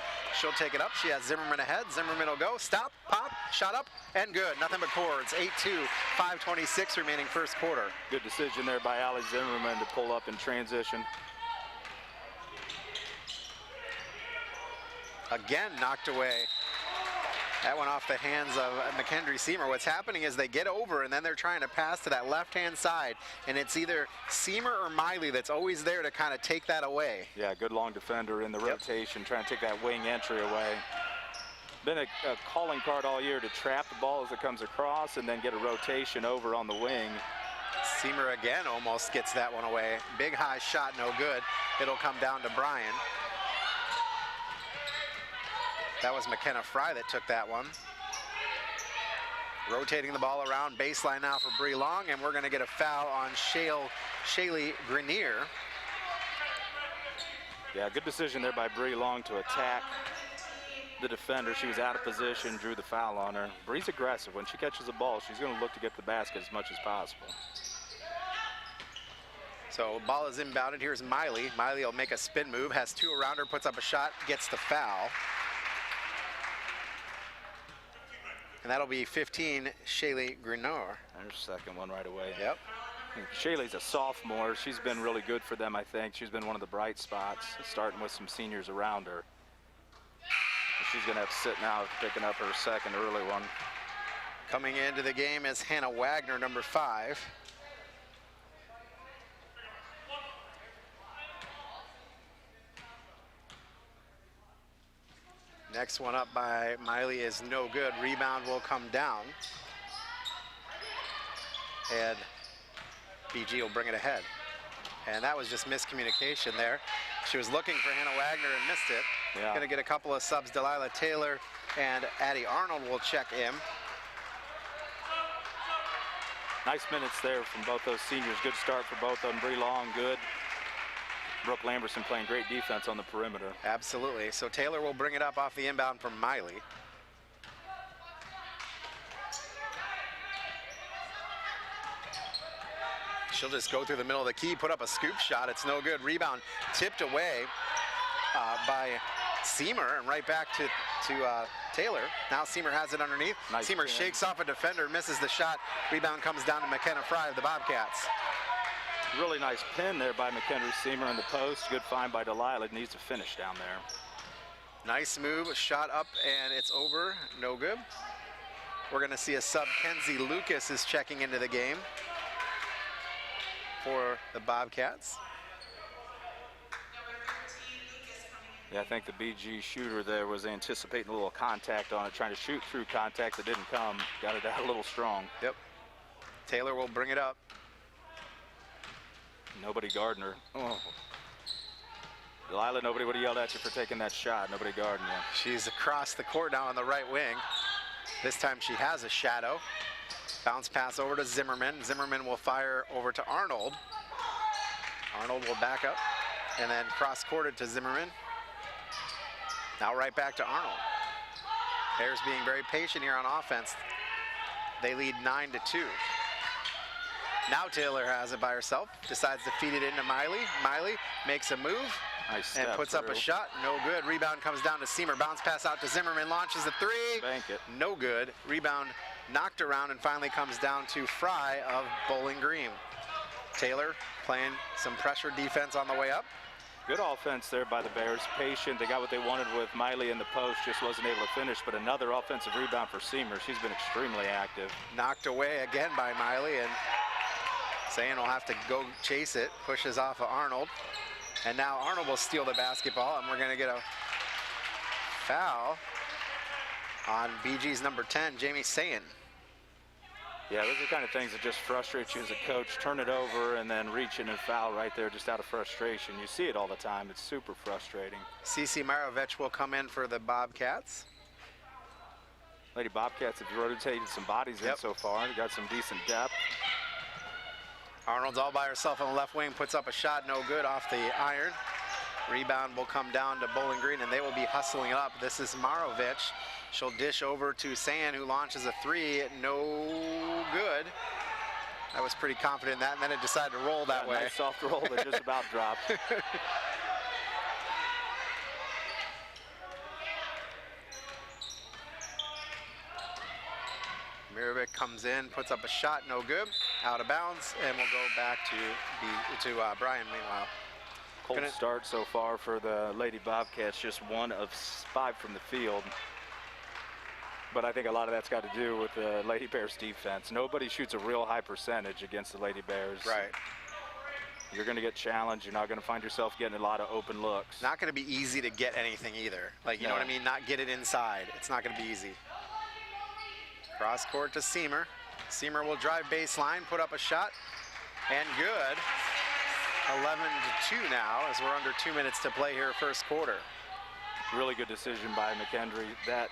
She'll take it up. She has Zimmerman ahead. Zimmerman will go. Stop, pop, shot up, and good. Nothing but cords. 8-2, 5:26 remaining first quarter. Good decision there by Allie Zimmerman to pull up in transition. Again knocked away. That went off the hands of McKendry Seymour. What's happening is they get over and then they're trying to pass to that left-hand side, and it's either Seymour or Miley that's always there to kind of take that away. Yeah, good long defender in the rotation, trying to take that wing entry away. Been a calling card all year to trap the ball as it comes across and then get a rotation over on the wing. Seymour again almost gets that one away. Big high shot, no good. It'll come down to Bryan. That was McKenna Fry that took that one. Rotating the ball around, baseline now for Bree Long, and we're going to get a foul on Shaylee Grenier. Yeah, good decision there by Bree Long to attack the defender. She was out of position, drew the foul on her. Bree's aggressive. When she catches the ball, she's going to look to get the basket as much as possible. So ball is inbounded. Here's Miley. Miley will make a spin move, has two around her, puts up a shot, gets the foul. And that'll be 15, Shaylee Grenier. There's second one right away. Yep. Shaylee's a sophomore. She's been really good for them, I think. She's been one of the bright spots, starting with some seniors around her. She's going to have to sit now picking up her second early one. Coming into the game is Hannah Wagner, number 5. Next one up by Miley is no good. Rebound will come down. And BG will bring it ahead. And that was just miscommunication there. She was looking for Hannah Wagner and missed it. Yeah. Going to get a couple of subs. Delilah Taylor and Addie Arnold will check in. Nice minutes there from both those seniors. Good start for both of them. Bree Long, good. Brooke Lamberson playing great defense on the perimeter. Absolutely. So Taylor will bring it up off the inbound from Miley. She'll just go through the middle of the key, put up a scoop shot. It's no good. Rebound tipped away by Seymour and right back to Taylor. Now Seymour has it underneath. Nice Seymour pin. shakes off a defender, misses the shot. Rebound comes down to McKenna Fry of the Bobcats. Really nice pin there by McKendry Seymour in the post. Good find by Delilah. Needs to finish down there. Nice move, shot up, and it's over. No good. We're going to see a sub. Kenzie Lucas is checking into the game for the Bobcats. Yeah, I think the BG shooter there was anticipating a little contact on it, trying to shoot through contact that didn't come. Got it out a little strong. Yep. Taylor will bring it up. Nobody guarding her. Oh. Delilah, nobody would have yelled at you for taking that shot. Nobody guarding you. She's across the court now on the right wing. This time she has a shadow. Bounce pass over to Zimmerman. Zimmerman will fire over to Arnold. Arnold will back up and then cross-courted to Zimmerman. Now right back to Arnold. Bears being very patient here on offense. They lead 9-2. Now Taylor has it by herself, decides to feed it into Miley. Miley makes a move and puts up a shot. No good. Rebound comes down to Seymour. Bounce pass out to Zimmerman. Launches a three. Bank it. No good. Rebound knocked around and finally comes down to Fry of Bowling Green. Taylor playing some pressure defense on the way up. Good offense there by the Bears. Patient. They got what they wanted with Miley in the post. Just wasn't able to finish. But another offensive rebound for Seymour. She's been extremely active. Knocked away again by Miley, and Sayan will have to go chase it. Pushes off of Arnold. And now Arnold will steal the basketball, and we're going to get a foul on BG's number 10, Jamie Sayan. Yeah, those are the kind of things that just frustrate you as a coach. Turn it over and then reach in and foul right there just out of frustration. You see it all the time. It's super frustrating. Cici Marovich will come in for the Bobcats. Lady Bobcats have rotated some bodies in so far. They got some decent depth. Arnold's all by herself on the left wing, puts up a shot, no good, off the iron. Rebound will come down to Bowling Green, and they will be hustling it up. This is Marovich. She'll dish over to Sayan, who launches a three, no good. I was pretty confident in that, and then it decided to roll that way. Nice soft roll that just about dropped. Mirovic comes in, puts up a shot, no good, out of bounds, and we'll go back to Bryan meanwhile. Cold start so far for the Lady Bobcats, just 1 of 5 from the field. But I think a lot of that's got to do with the Lady Bears defense. Nobody shoots a real high percentage against the Lady Bears. Right. You're going to get challenged. You're not going to find yourself getting a lot of open looks. Not going to be easy to get anything either. Like, you know what I mean? Not get it inside. It's not going to be easy. Cross court to Seamer. Seamer will drive baseline, put up a shot, and good. 11-2 now as we're under 2 minutes to play here first quarter. Really good decision by McHenry. That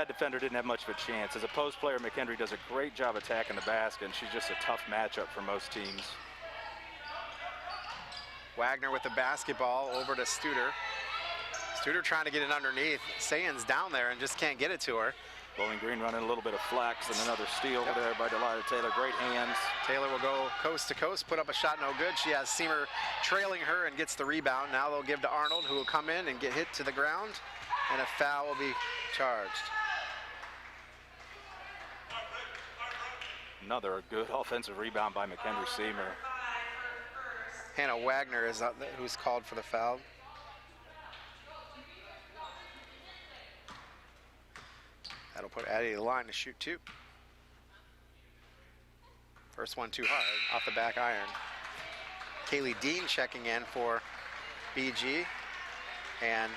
defender didn't have much of a chance. As a post player, McHenry does a great job attacking the basket, and she's just a tough matchup for most teams. Wagner with the basketball over to Studer. Studer trying to get it underneath. Sayen's down there and just can't get it to her. Bowling Green running a little bit of flex, and another steal there by Delilah Taylor. Great hands. Taylor will go coast to coast, put up a shot, no good. She has Seamer trailing her and gets the rebound. Now they'll give to Arnold, who will come in and get hit to the ground, and a foul will be charged. Another good offensive rebound by McHenry Seamer. Hannah Wagner is who's called for the foul. That'll put Addie to the line to shoot 2. First one too hard, off the back iron. Kaylee Dean checking in for BG, and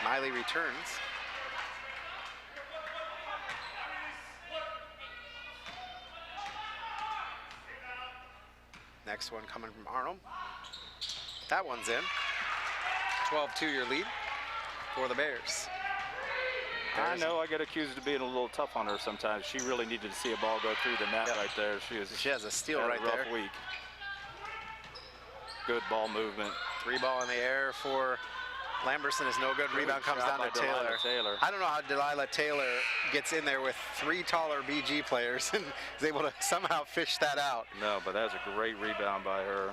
Miley returns. Next one coming from Arnold. That one's in. 12-2 your lead for the Bears. I know I get accused of being a little tough on her sometimes. She really needed to see a ball go through the net right there. She has a steal right there. Rough week. Good ball movement. 3 ball in the air for Lamberson is no good. Rebound comes down to Taylor. I don't know how Delilah Taylor gets in there with 3 taller BG players and is able to somehow fish that out. No, but that was a great rebound by her.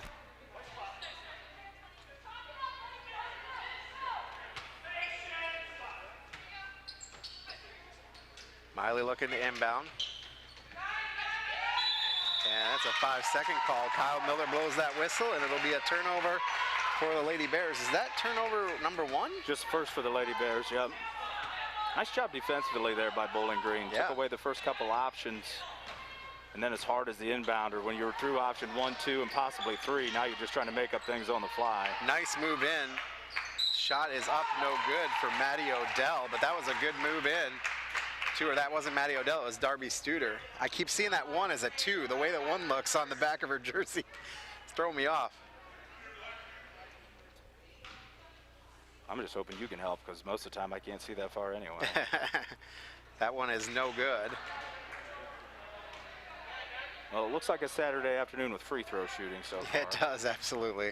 Miley looking to inbound. And that's a 5-second call. Kyle Miller blows that whistle, and it'll be a turnover for the Lady Bears. Is that turnover number 1? Just first for the Lady Bears, yep. Nice job defensively there by Bowling Green. Took away the first couple options, and then as hard as the inbounder, when you're through option 1, 2, and possibly 3, now you're just trying to make up things on the fly. Nice move in. Shot is up, no good for Maddie Odell, but that was a good move in. Or that wasn't Maddie Odell, it was Darby Studer. I keep seeing that 1 as a 2. The way that 1 looks on the back of her jersey, it's throwing me off. I'm just hoping you can help because most of the time I can't see that far anyway. That one is no good. Well, it looks like a Saturday afternoon with free throw shooting so far. It does, absolutely.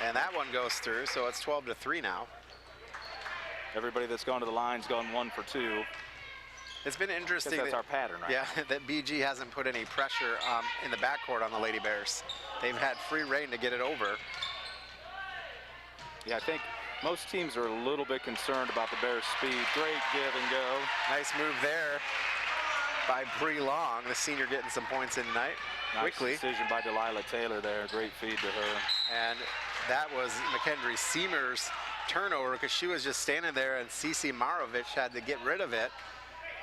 And that one goes through, so it's 12-3 now. Everybody that's gone to the line's gone 1 for 2. It's been interesting. That's our pattern, right? Yeah, that BG hasn't put any pressure in the backcourt on the Lady Bears. They've had free reign to get it over. Yeah, I think most teams are a little bit concerned about the Bears' speed. Great give and go. Nice move there by Bree Long, the senior getting some points in tonight. Quickly. Nice decision by Delilah Taylor there. Great feed to her. And that was McHenry Seamer's turnover because she was just standing there and Cece Marovich had to get rid of it.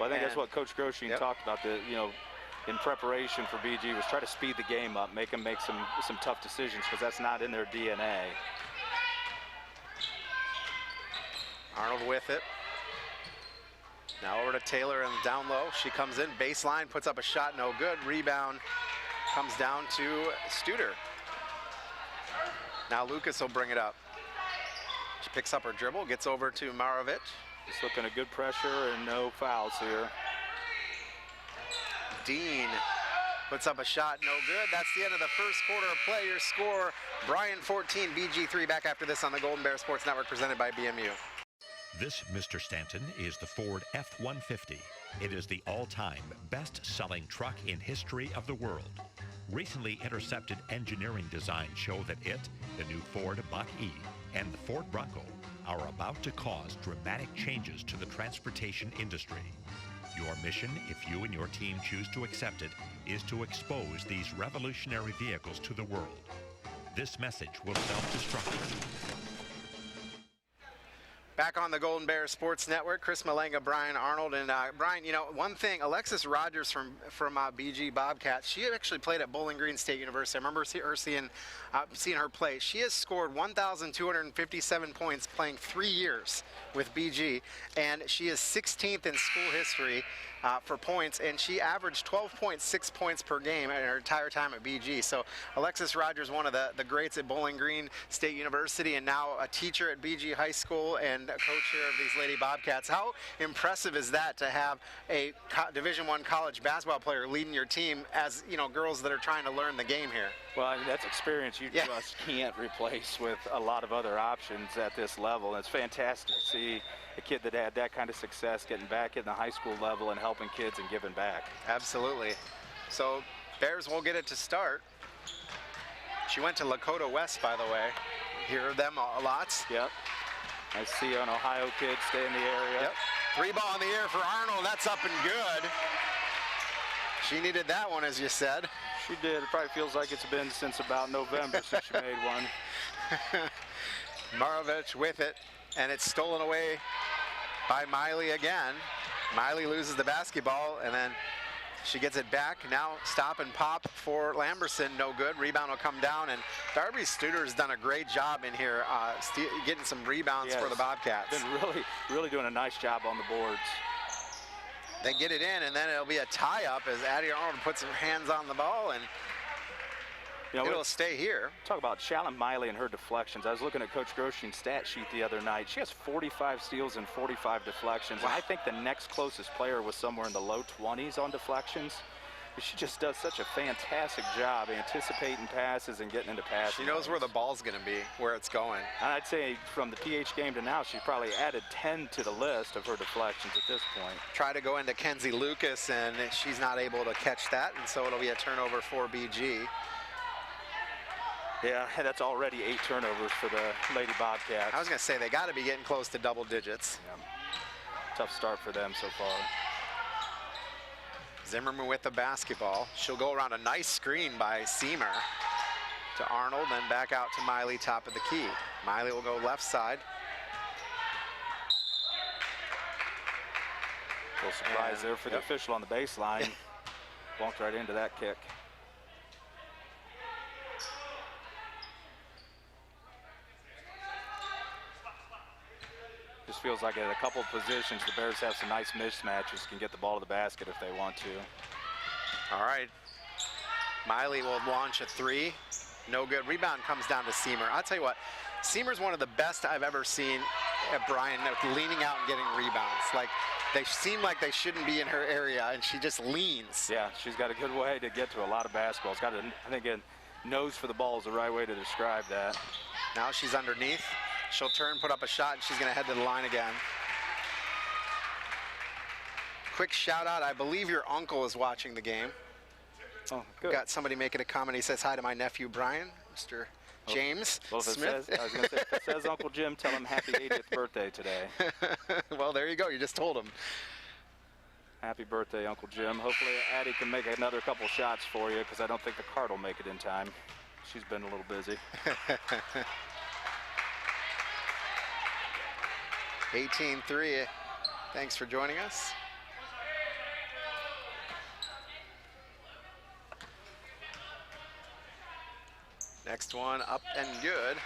Well, I think that's what Coach Groshine talked about, in preparation for BG was try to speed the game up, make them make some tough decisions because that's not in their DNA. Arnold with it. Now over to Taylor and down low. She comes in, baseline, puts up a shot, no good. Rebound comes down to Studer. Now Lucas will bring it up. She picks up her dribble, gets over to Marovich. Just looking at good pressure and no fouls here. Dean puts up a shot, no good. That's the end of the first quarter of play. Your score, Bryan 14, BG 3. Back after this on the Golden Bear Sports Network presented by BMU. This, Mr. Stanton, is the Ford F-150. It is the all-time best-selling truck in history of the world. Recently intercepted engineering designs show that it, the new Ford Mach-E, and the Ford Bronco are about to cause dramatic changes to the transportation industry. Your mission, if you and your team choose to accept it, is to expose these revolutionary vehicles to the world. This message will self-destruct. Back on the Golden Bear Sports Network, Chris Malenga, Bryan Arnold, and Bryan, you know, one thing, Alexis Rogers from BG Bobcats, she actually played at Bowling Green State University. I remember seeing her play. She has scored 1,257 points playing 3 years with BG, and she is 16th in school history for points, and she averaged 12.6 points per game in her entire time at BG. So Alexis Rogers, one of the greats at Bowling Green State University, and now a teacher at BG High School and a coach here of these Lady Bobcats. How impressive is that to have a Division I college basketball player leading your team as, you know, girls that are trying to learn the game here? Well, I mean, that's experience you just can't replace with a lot of other options at this level. And it's fantastic to see a kid that had that kind of success getting back in the high school level and helping kids and giving back. Absolutely. So Bears will get it to start. She went to Lakota West, by the way. Hear them a lot. Yep. I see an Ohio kid stay in the area. Yep. 3-ball in the air for Arnold. That's up and good. She needed that one, as you said. She did. It probably feels like it's been since about November since she made one. Marovich with it, and it's stolen away by Miley again. Miley loses the basketball, and then she gets it back. Now stop and pop for Lamberson, no good. Rebound will come down, and Darby Studer has done a great job in here getting some rebounds for the Bobcats. Been really doing a nice job on the boards. They get it in, and then it'll be a tie-up as Addie Arnold puts her hands on the ball, and it'll stay here. Talk about Shalyn Miley and her deflections. I was looking at Coach Grosjean's stat sheet the other night. She has 45 steals and 45 deflections. Wow. And I think the next closest player was somewhere in the low 20s on deflections. She just does such a fantastic job anticipating passes and getting into passes. She knows where the ball's going to be, where it's going. And I'd say from the PH game to now, she's probably added 10 to the list of her deflections at this point. Try to go into Kenzie Lucas, and she's not able to catch that, and so it'll be a turnover for BG. Yeah, that's already 8 turnovers for the Lady Bobcats. I was going to say, they got to be getting close to double digits. Yeah. Tough start for them so far. Zimmerman with the basketball. She'll go around a nice screen by Seamer to Arnold, then back out to Miley, top of the key. Miley will go left side. A little surprise there for the official on the baseline. Walked right into that kick. Just feels like at a couple of positions, the Bears have some nice mismatches, can get the ball to the basket if they want to. All right. Miley will launch a 3. No good. Rebound comes down to Seamer. I'll tell you what, Seamer's one of the best I've ever seen at Bryan, leaning out and getting rebounds. Like, they seem like they shouldn't be in her area, and she just leans. Yeah, she's got a good way to get to a lot of basketballs. Got I think a nose for the ball is the right way to describe that. Now she's underneath. She'll turn, put up a shot, and she's going to head to the line again. Quick shout out, I believe your uncle is watching the game. Oh, good. Got somebody making a comment. He says hi to my nephew, Bryan, Mr. James Smith. I was going to say, if it says Uncle Jim, tell him happy 80th birthday today. Well, there you go. You just told him. Happy birthday, Uncle Jim. Hopefully Addie can make another couple shots for you, because I don't think the card will make it in time. She's been a little busy. 18-3. Thanks for joining us. Next one up and good.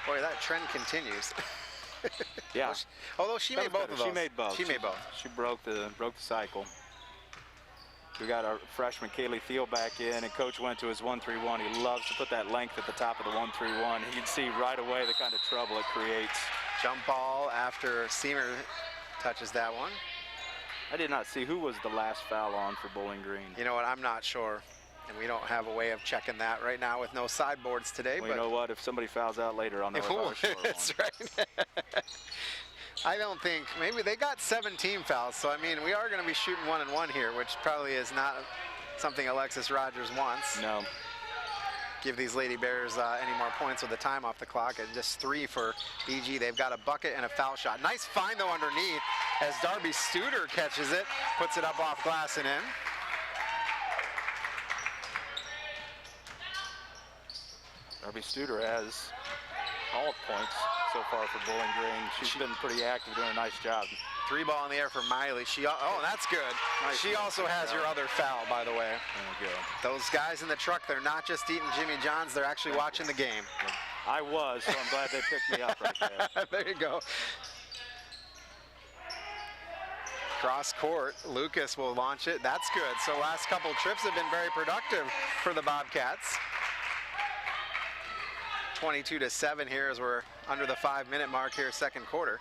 Boy, that trend continues. Yeah. Although she made both of those. She made both. She made both. She broke the cycle. We got our freshman Kaylee Thiel back in, and Coach went to his 1-3-1. He loves to put that length at the top of the 1-3-1. You can see right away the kind of trouble it creates. Jump ball after Seamer touches that one. I did not see who was the last foul on for Bowling Green. You know what, I'm not sure. And we don't have a way of checking that right now with no sideboards today. Well, but you know what, if somebody fouls out later, I'll know it's our short one. That's right. I don't think, maybe they got 17 fouls, so I mean, we are going to be shooting 1-1 here, which probably is not something Alexis Rogers wants. No. Give these Lady Bears any more points with the time off the clock, and just 3 for BG. They've got a bucket and a foul shot. Nice find though underneath as Darby Studer catches it, puts it up off glass and in. Darby Studer has all points so far for Bowling Green. She's been pretty active, doing a nice job. 3 ball in the air for Miley. Oh, that's good. Nice. She also has your other foul, by the way. There you go. Those guys in the truck, they're not just eating Jimmy John's, they're actually watching the game. I was, so I'm glad they picked me up right there. There you go. Cross court, Lucas will launch it. That's good. So last couple trips have been very productive for the Bobcats. 22-7 here as we're under the 5-minute mark here, second quarter.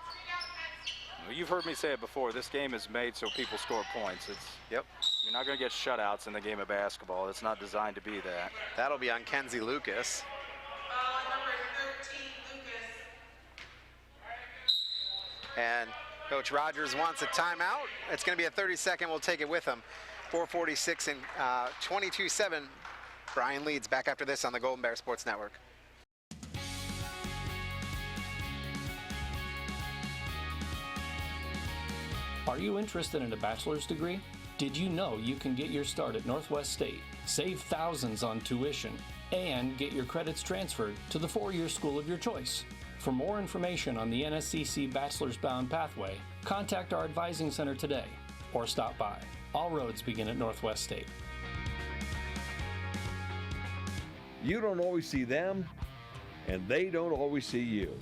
Well, you've heard me say it before. This game is made so people score points. Yep. You're not going to get shutouts in the game of basketball. It's not designed to be that. That'll be on Kenzie Lucas. Number 13, Lucas. And Coach Rogers wants a timeout. It's going to be a 30-second. We'll take it with him. 4:46 and 22-7. Bryan leads. Back after this on the Golden Bear Sports Network. Are you interested in a bachelor's degree? Did you know you can get your start at Northwest State, save thousands on tuition, and get your credits transferred to the 4-year school of your choice? For more information on the NSCC Bachelor's Bound Pathway, contact our advising center today or stop by. All roads begin at Northwest State. You don't always see them, and they don't always see you.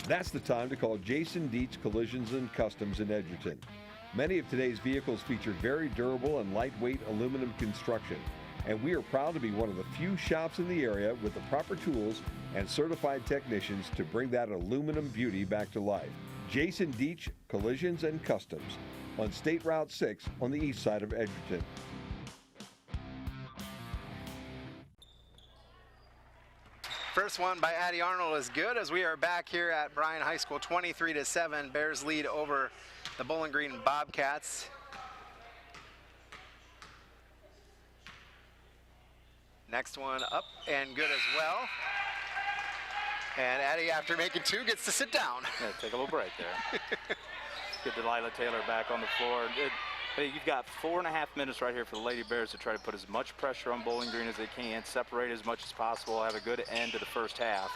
That's the time to call Jason Dietz Collisions and Customs in Edgerton. Many of today's vehicles feature very durable and lightweight aluminum construction, and we are proud to be one of the few shops in the area with the proper tools and certified technicians to bring that aluminum beauty back to life. Jason Dietz Collisions and Customs on State Route 6 on the east side of Edgerton. First one by Addie Arnold is good as we are back here at Bryan High School, 23-7. Bears lead over the Bowling Green Bobcats. Next one up and good as well. And Addie, after making 2, gets to sit down. Yeah, take a little break there. Get Delilah Taylor back on the floor. Hey, you've got 4.5 minutes right here for the Lady Bears to try to put as much pressure on Bowling Green as they can, separate as much as possible, have a good end to the first half.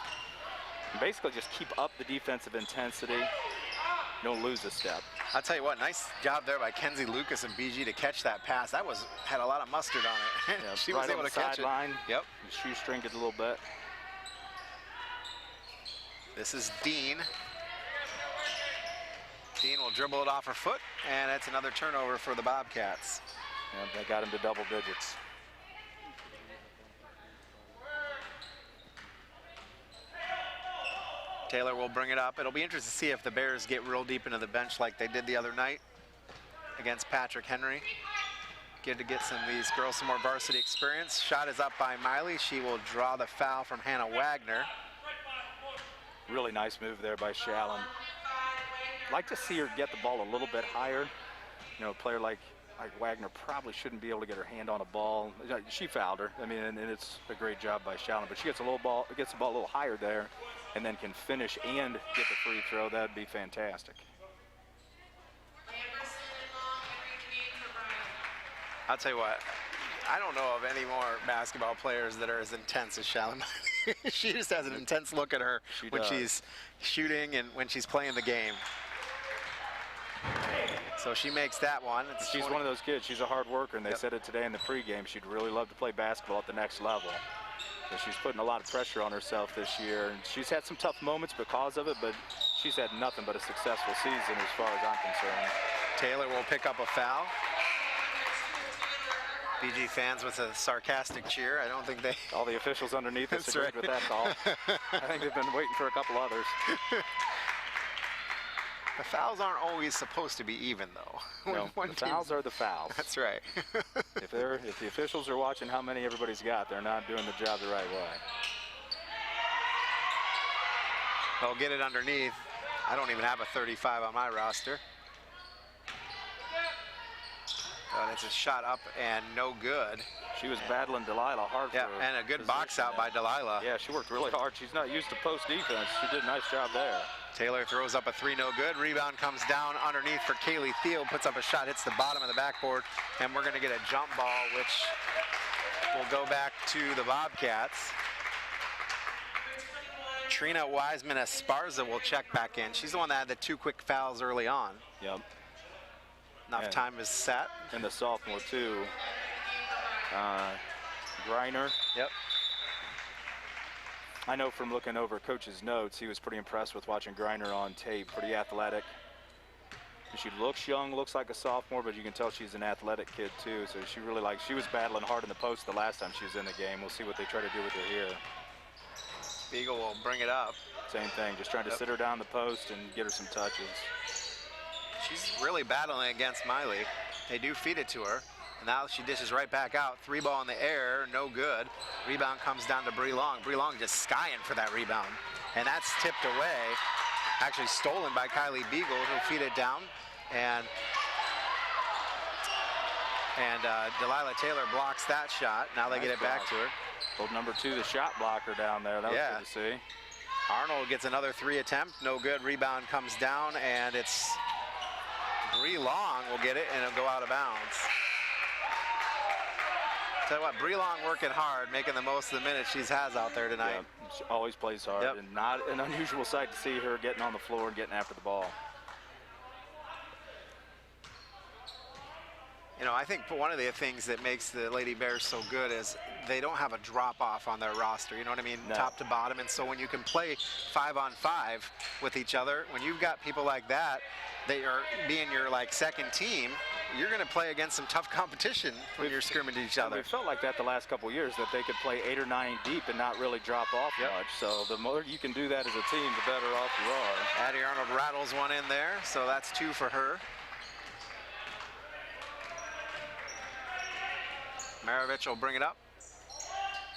And basically just keep up the defensive intensity. Don't lose a step. I'll tell you what, nice job there by Kenzie Lucas and BG to catch that pass. That had a lot of mustard on it. Yeah, she right was able to catch it. Yep. Shoestring it a little bit. This is Dean. Dean will dribble it off her foot, and it's another turnover for the Bobcats. Yeah, they got him to double digits. Taylor will bring it up. It'll be interesting to see if the Bears get real deep into the bench like they did the other night against Patrick Henry. Good to get some of these girls some more varsity experience. Shot is up by Miley. She will draw the foul from Hannah Wagner. Really nice move there by Shallon. I'd like to see her get the ball a little bit higher. You know, a player like Wagner probably shouldn't be able to get her hand on a ball. She fouled her. I mean, and it's a great job by Shallon, but she gets the ball a little higher there, and then can finish and get the free throw. That'd be fantastic. I'll tell you what, I don't know of any more basketball players that are as intense as Shallon. She just has an intense look at her when she's shooting and when she's playing the game. So she makes that one. She's one of those kids. She's a hard worker, and they said it today in the pregame. She'd really love to play basketball at the next level. So she's putting a lot of pressure on herself this year. And she's had some tough moments because of it, but she's had nothing but a successful season as far as I'm concerned. Taylor will pick up a foul. BG fans with a sarcastic cheer. I don't think they... All the officials underneath us agreed with that call. I think they've been waiting for a couple others. The fouls aren't always supposed to be even, though. No, the fouls are the fouls. That's right. If the officials are watching how many everybody's got, they're not doing the job the right way. They'll get it underneath. I don't even have a 35 on my roster. But it's a shot up and no good. She was battling Delilah hard for and a good box out by Delilah. Yeah, she worked really hard. She's not used to post defense. She did a nice job there. Taylor throws up a 3, no good. Rebound comes down underneath for Kaylee Thiel, puts up a shot, hits the bottom of the backboard, and we're going to get a jump ball, which will go back to the Bobcats. Trina Wiseman-Esparza will check back in. She's the one that had the 2 quick fouls early on. Yep. Enough time is set. And the sophomore, too. Griner. Yep. I know from looking over Coach's notes, he was pretty impressed with watching Griner on tape. Pretty athletic. She looks young, looks like a sophomore, but you can tell she's an athletic kid, too. So she was battling hard in the post the last time she was in the game. We'll see what they try to do with her here. Beagle will bring it up. Same thing, just trying to sit her down the post and get her some touches. She's really battling against Miley. They do feed it to her. And now she dishes right back out. 3 ball in the air, no good. Rebound comes down to Bree Long. Bree Long just skying for that rebound. And that's tipped away. Actually stolen by Kylie Beagle, who'll feed it down. And Delilah Taylor blocks that shot. Now they get it back to her. Old number 2, the shot blocker down there. That was good to see. Arnold gets another 3 attempt. No good. Rebound comes down, and it's Bree Long will get it, and it'll go out of bounds. Tell you what, Bree Long working hard, making the most of the minutes she has out there tonight. Yeah, she always plays hard, and not an unusual sight to see her getting on the floor and getting after the ball. You know, I think one of the things that makes the Lady Bears so good is they don't have a drop-off on their roster, you know what I mean, top to bottom. And so when you can play 5-on-5 with each other, when you've got people like that, they are being your second team, you're going to play against some tough competition when you're scrimmaging each other. We felt like that the last couple of years, that they could play 8 or 9 deep and not really drop off much. So the more you can do that as a team, the better off you are. Addie Arnold rattles one in there, so that's 2 for her. Maravich will bring it up,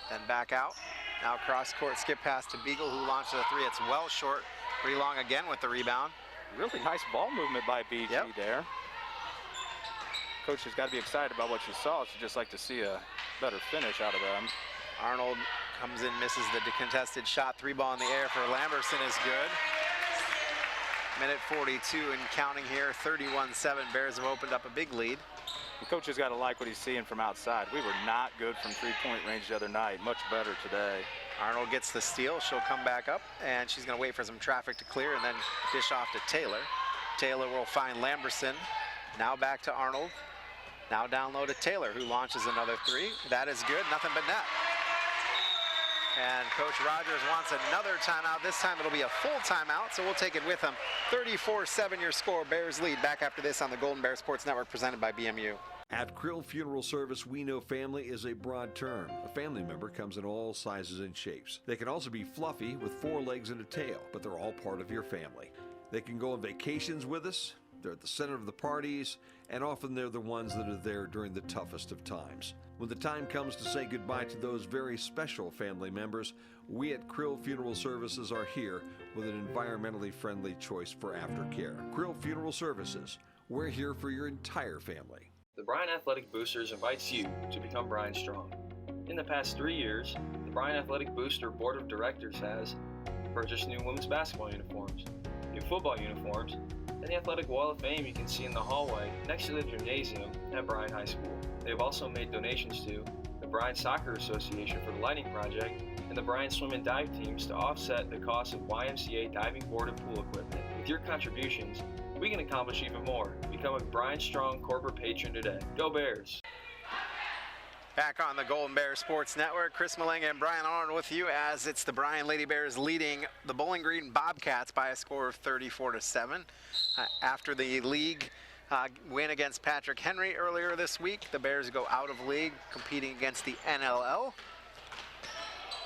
then back out. Now cross-court skip pass to Beagle, who launches a 3. It's well short. Bree Long again with the rebound. Really nice ball movement by BG there. Coach has got to be excited about what she saw. She'd just like to see a better finish out of them. Arnold comes in, misses the contested shot. 3 ball in the air for Lamberson is good. Minute 42 and counting here. 31-7. Bears have opened up a big lead. The coach has got to like what he's seeing from outside. We were not good from 3-point range the other night. Much better today. Arnold gets the steal. She'll come back up, and she's going to wait for some traffic to clear and then dish off to Taylor. Taylor will find Lamberson. Now back to Arnold. Now down low to Taylor, who launches another 3. That is good. Nothing but net. And Coach Rogers wants another timeout. This time it'll be a full timeout, so we'll take it with him. 34-7 your score. Bears lead. Back after this on the Golden Bear Sports Network, presented by BMU. At Krill Funeral Service, we know family is a broad term. A family member comes in all sizes and shapes. They can also be fluffy with 4 legs and a tail, but they're all part of your family. They can go on vacations with us. They're at the center of the parties, and often they're the ones that are there during the toughest of times. When the time comes to say goodbye to those very special family members, we at Krill Funeral Services are here with an environmentally friendly choice for aftercare. Krill Funeral Services, we're here for your entire family. The Bryan Athletic Boosters invites you to become Bryan Strong. In the past 3 years, the Bryan Athletic Booster Board of Directors has purchased new women's basketball uniforms, new football uniforms, and the Athletic Wall of Fame you can see in the hallway next to the gymnasium at Bryan High School. They have also made donations to the Bryan Soccer Association for the Lighting Project and the Bryan Swim and Dive teams to offset the cost of YMCA diving board and pool equipment. With your contributions, we can accomplish even more. Become a Bryan Strong corporate patron today. Go Bears! Back on the Golden Bear Sports Network, Chris Malenga and Bryan Arnold with you as it's the Bryan Lady Bears leading the Bowling Green Bobcats by a score of 34-7. After the league win against Patrick Henry earlier this week, the Bears go out of league competing against the NLL.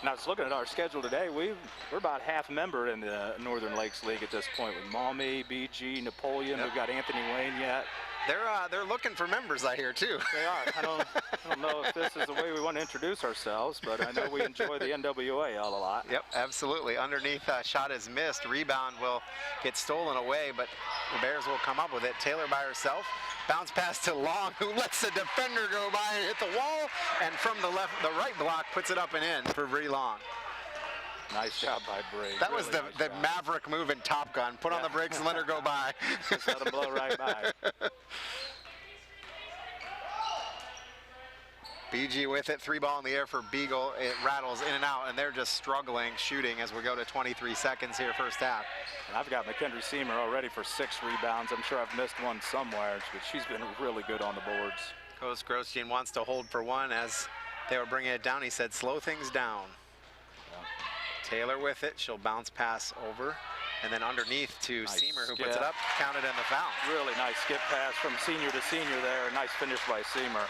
Now, just looking at our schedule today, we're about half member in the Northern Lakes League at this point with Maumee, BG, Napoleon. We've got Anthony Wayne yet. They're looking for members, I hear, too. They are. I don't know if this is the way we want to introduce ourselves, but I know we enjoy the NWA a lot. Yep, absolutely. Underneath, shot is missed. Rebound will get stolen away, but the Bears will come up with it. Taylor by herself. Bounce pass to Long, who lets the defender go by and hit the wall, and from the right block puts it up and in for Bree Long. Nice job by Bree. That was the Maverick move in Top Gun. Put on the brakes and let her go by. Just let him blow right by. BG with it, 3-ball in the air for Beagle. It rattles in and out, and they're just struggling shooting as we go to 23 seconds here, first half. And I've got McKendry Seamer already for 6 rebounds. I'm sure I've missed one somewhere, but she's been really good on the boards. Coach Grosjean wants to hold for one as they were bringing it down. He said, slow things down. Yeah. Taylor with it. She'll bounce pass over. And then underneath to nice Seamer, who puts it up, counted in the foul. Really nice skip pass from senior to senior there. Nice finish by Seamer.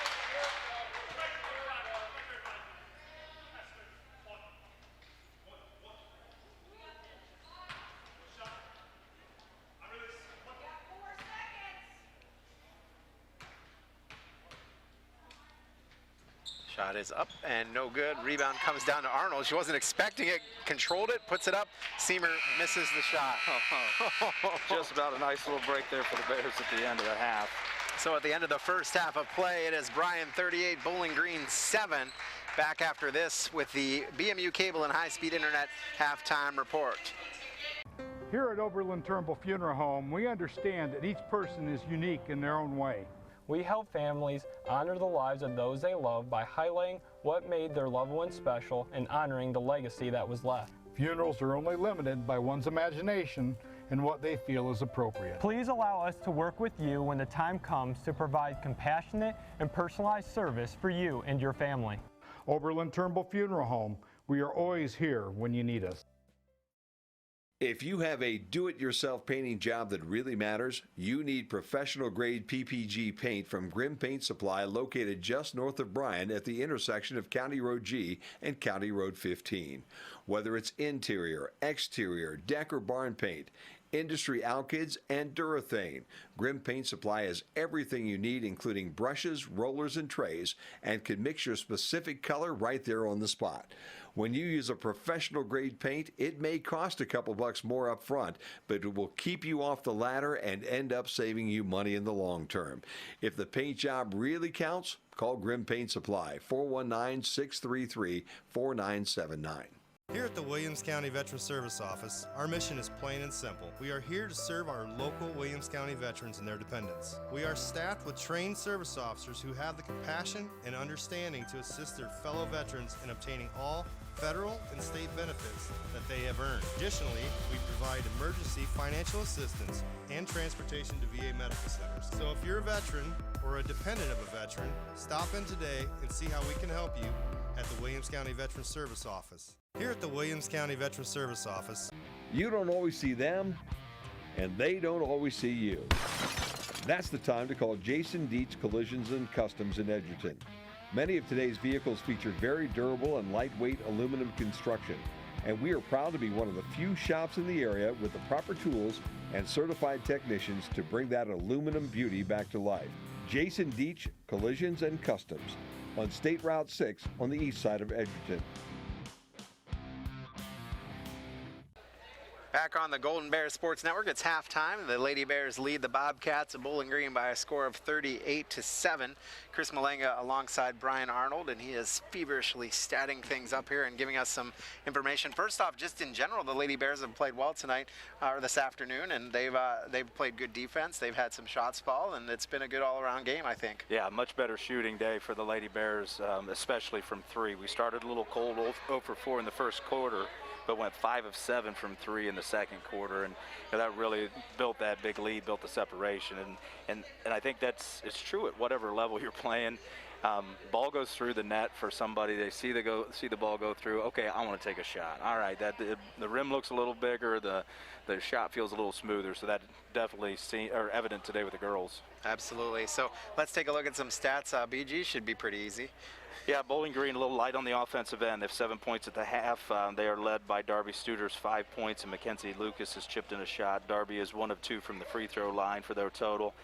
Shot is up and no good. Rebound comes down to Arnold. She wasn't expecting it, controlled it, puts it up. Seamer misses the shot. Just about a nice little break there for the Bears at the end of the half. So at the end of the first half of play, it is Bryan 38, Bowling Green 7. Back after this with the BMU Cable and High Speed Internet halftime report. Here at Oberlin Turnbull Funeral Home, we understand that each person is unique in their own way. We help families honor the lives of those they love by highlighting what made their loved ones special and honoring the legacy that was left. Funerals are only limited by one's imagination and what they feel is appropriate. Please allow us to work with you when the time comes to provide compassionate and personalized service for you and your family. Oberlin Turnbull Funeral Home, we are always here when you need us. If you have a do-it-yourself painting job that really matters, you need professional-grade PPG paint from Grim Paint Supply, located just north of Bryan at the intersection of County Road G and County Road 15. Whether it's interior, exterior, deck or barn paint, industry alkyds, and Durethane, Grim Paint Supply has everything you need, including brushes, rollers, and trays, and can mix your specific color right there on the spot. When you use a professional grade paint, it may cost a couple bucks more up front, but it will keep you off the ladder and end up saving you money in the long term. If the paint job really counts, call Grim Paint Supply, 419-633-4979. Here at the Williams County Veteran Service Office, our mission is plain and simple. We are here to serve our local Williams County veterans and their dependents. We are staffed with trained service officers who have the compassion and understanding to assist their fellow veterans in obtaining all federal and state benefits that they have earned. Additionally, we provide emergency financial assistance and transportation to VA medical centers. So if you're a veteran or a dependent of a veteran, stop in today and see how we can help you at the Williams County Veteran Service Office. Here at the Williams County Veteran Service Office, you don't always see them, and they don't always see you. That's the time to call Jason Dietz Collisions and Customs in Edgerton. Many of today's vehicles feature very durable and lightweight aluminum construction, and we are proud to be one of the few shops in the area with the proper tools and certified technicians to bring that aluminum beauty back to life. Jason Dietz Collisions and Customs on State Route 6 on the east side of Edgerton. Back on the Golden Bears Sports Network, it's halftime. The Lady Bears lead the Bobcats of Bowling Green by a score of 38-7. Chris Malenga alongside Bryan Arnold, and he is feverishly statting things up here and giving us some information. First off, just in general, the Lady Bears have played well tonight or this afternoon, and they've played good defense. They've had some shots fall, and it's been a good all-around game, I think. Yeah, much better shooting day for the Lady Bears, especially from three. We started a little cold, 0 for 4 in the first quarter, but went 5 of 7 from 3 in the second quarter, and that really built that big lead, built the separation, and I think it's true at whatever level you're playing. Ball goes through the net for somebody, they see the ball go through. Okay, I want to take a shot. All right, the rim looks a little bigger, the shot feels a little smoother, so that definitely evident today with the girls. Absolutely. So let's take a look at some stats. BG should be pretty easy. Yeah, Bowling Green a little light on the offensive end. They have 7 points at the half. They are led by Darby Studer's 5 points, and Mackenzie Lucas has chipped in a shot. Darby is 1 of 2 from the free throw line for their total.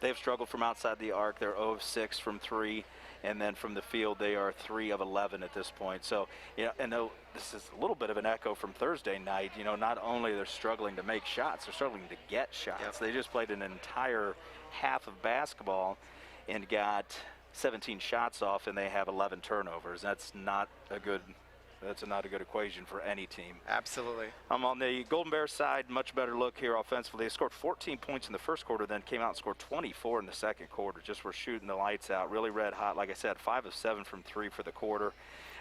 They've struggled from outside the arc. They're 0 of 6 from 3, and then from the field they are 3 of 11 at this point. So, and this is a little bit of an echo from Thursday night. Not only they're struggling to make shots, they're struggling to get shots. Yep. They just played an entire half of basketball and got 17 shots off, and they have 11 turnovers. That's not a good That's not a good equation for any team. Absolutely. On the Golden Bears side, much better look here offensively. They scored 14 points in the first quarter, then came out and scored 24 in the second quarter. Just were shooting the lights out, really red hot. Like I said, 5 of 7 from 3 for the quarter.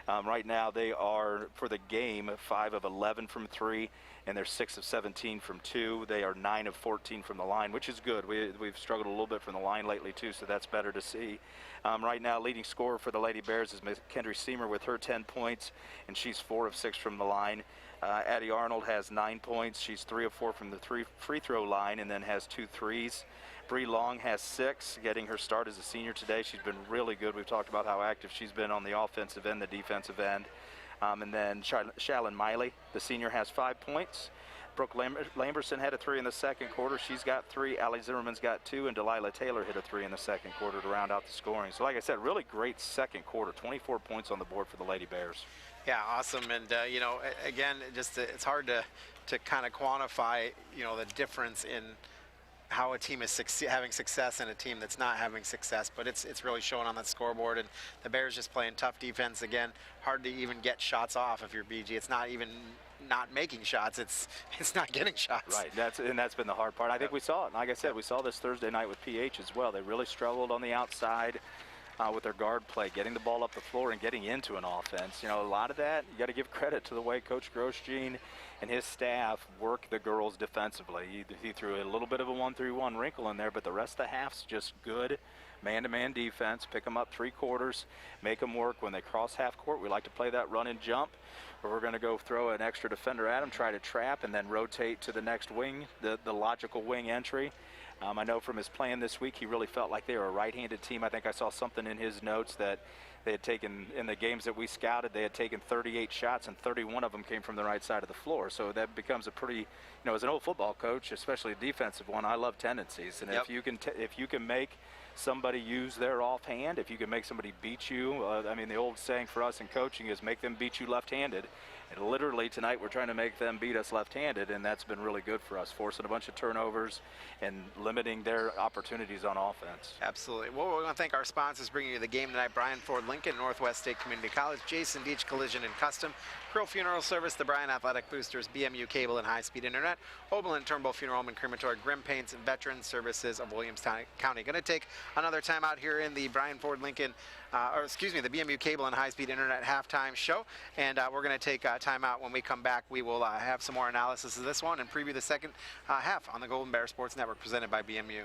Right now they are, for the game, 5 of 11 from 3, and they're 6 of 17 from 2. They are 9 of 14 from the line, which is good. We've struggled a little bit from the line lately too, so that's better to see. Right now, leading scorer for the Lady Bears is Kendry Seamer with her 10 points, and she's 4 of 6 from the line. Addie Arnold has 9 points. She's 3 of 4 from the free throw line, and then has 2 threes. Bree Long has 6, getting her start as a senior today. She's been really good. We've talked about how active she's been on the offensive and the defensive end. And then Shallon Miley, the senior, has 5 points. Brooke Lamberson had a 3 in the second quarter. She's got 3. Allie Zimmerman's got 2, and Delilah Taylor hit a 3 in the second quarter to round out the scoring. So like I said, really great second quarter. 24 points on the board for the Lady Bears. Yeah, awesome. And, you know, again, just it's hard to kind of quantify, you know, the difference in how a team is having success and a team that's not having success, but it's really showing on that scoreboard. And the Bears just playing tough defense again. Hard to even get shots off if you're BG. It's not even not making shots, it's not getting shots. Right, that's been the hard part. I think we saw it. Like I said, we saw this Thursday night with PH as well. They really struggled on the outside with their guard play, getting the ball up the floor and getting into an offense. You know, a lot of that, you got to give credit to the way Coach Grosjean and his staff work the girls defensively. He threw a little bit of a 1-3-1 wrinkle in there, but the rest of the half's just good man-to-man defense. Pick them up 3 quarters, make them work. When they cross half court, we like to play that run and jump, where we're going to go throw an extra defender at them, try to trap, and then rotate to the next wing, the logical wing entry. I know from his plan this week, he really felt like they were a right-handed team. I think I saw something in his notes that they had taken, in the games that we scouted, they had taken 38 shots, and 31 of them came from the right side of the floor. So that becomes a pretty, you know, as an old football coach, especially a defensive one, I love tendencies. And Yep. if you can make somebody use their offhand, if you can make somebody beat you, I mean, the old saying for us in coaching is make them beat you left-handed. And literally tonight we're trying to make them beat us left-handed, and that's been really good for us, forcing a bunch of turnovers and limiting their opportunities on offense. Absolutely. Well, we want to thank our sponsors bringing you the game tonight: Bryan Ford Lincoln, Northwest State Community College, Jason Deach Collision and Custom, Krill Funeral Service, the Bryan Athletic Boosters, BMU Cable and High-Speed Internet, Oberlin Turnbull Funeral Home and Crematory, Grimm Paints, and Veteran Services of Williamstown County. Going to take another time out here in the Bryan Ford Lincoln, the BMU Cable and High-Speed Internet halftime show, and we're going to take time out. When we come back, we will have some more analysis of this one and preview the second half on the Golden Bear Sports Network, presented by BMU.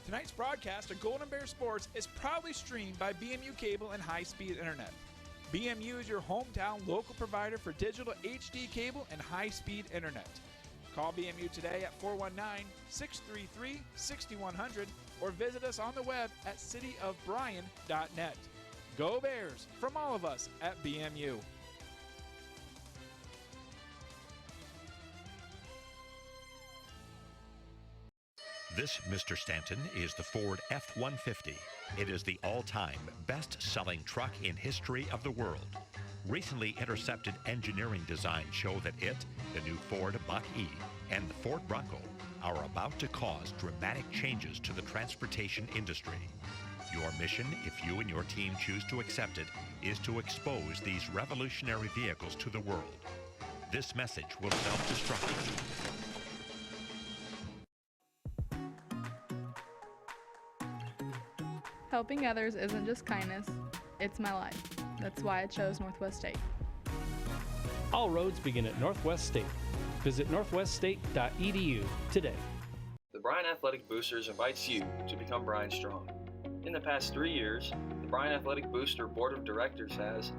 Tonight's broadcast of Golden Bear Sports is proudly streamed by BMU Cable and High-Speed Internet. BMU is your hometown local provider for digital HD cable and high-speed internet. Call BMU today at 419-633-6100 or visit us on the web at cityofbryan.net. Go Bears from all of us at BMU. This, Mr. Stanton, is the Ford F-150. It is the all-time best-selling truck in history of the world. Recently intercepted engineering designs show that it, the new Ford Mach-E, and the Ford Bronco are about to cause dramatic changes to the transportation industry. Your mission, if you and your team choose to accept it, is to expose these revolutionary vehicles to the world. This message will self-destruct you. Helping others isn't just kindness, it's my life. That's why I chose Northwest State. All roads begin at Northwest State. Visit northweststate.edu today. The Bryan Athletic Boosters invites you to become Bryan Strong. In the past 3 years, the Bryan Athletic Booster Board of Directors has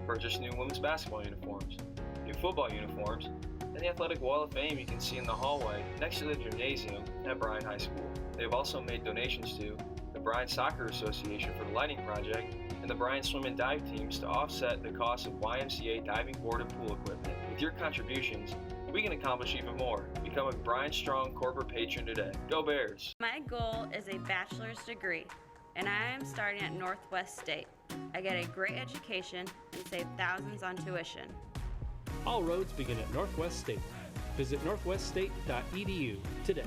purchased new women's basketball uniforms, new football uniforms, and the Athletic Wall of Fame you can see in the hallway next to the gymnasium at Bryan High School. They have also made donations to the Bryan Soccer Association for the Lighting Project and the Bryan Swim and Dive teams to offset the cost of YMCA diving board and pool equipment. With your contributions, we can accomplish even more. Become a Bryan Strong corporate patron today. Go Bears! My goal is a bachelor's degree, and I am starting at Northwest State. I get a great education and save thousands on tuition. All roads begin at Northwest State. Visit northweststate.edu today.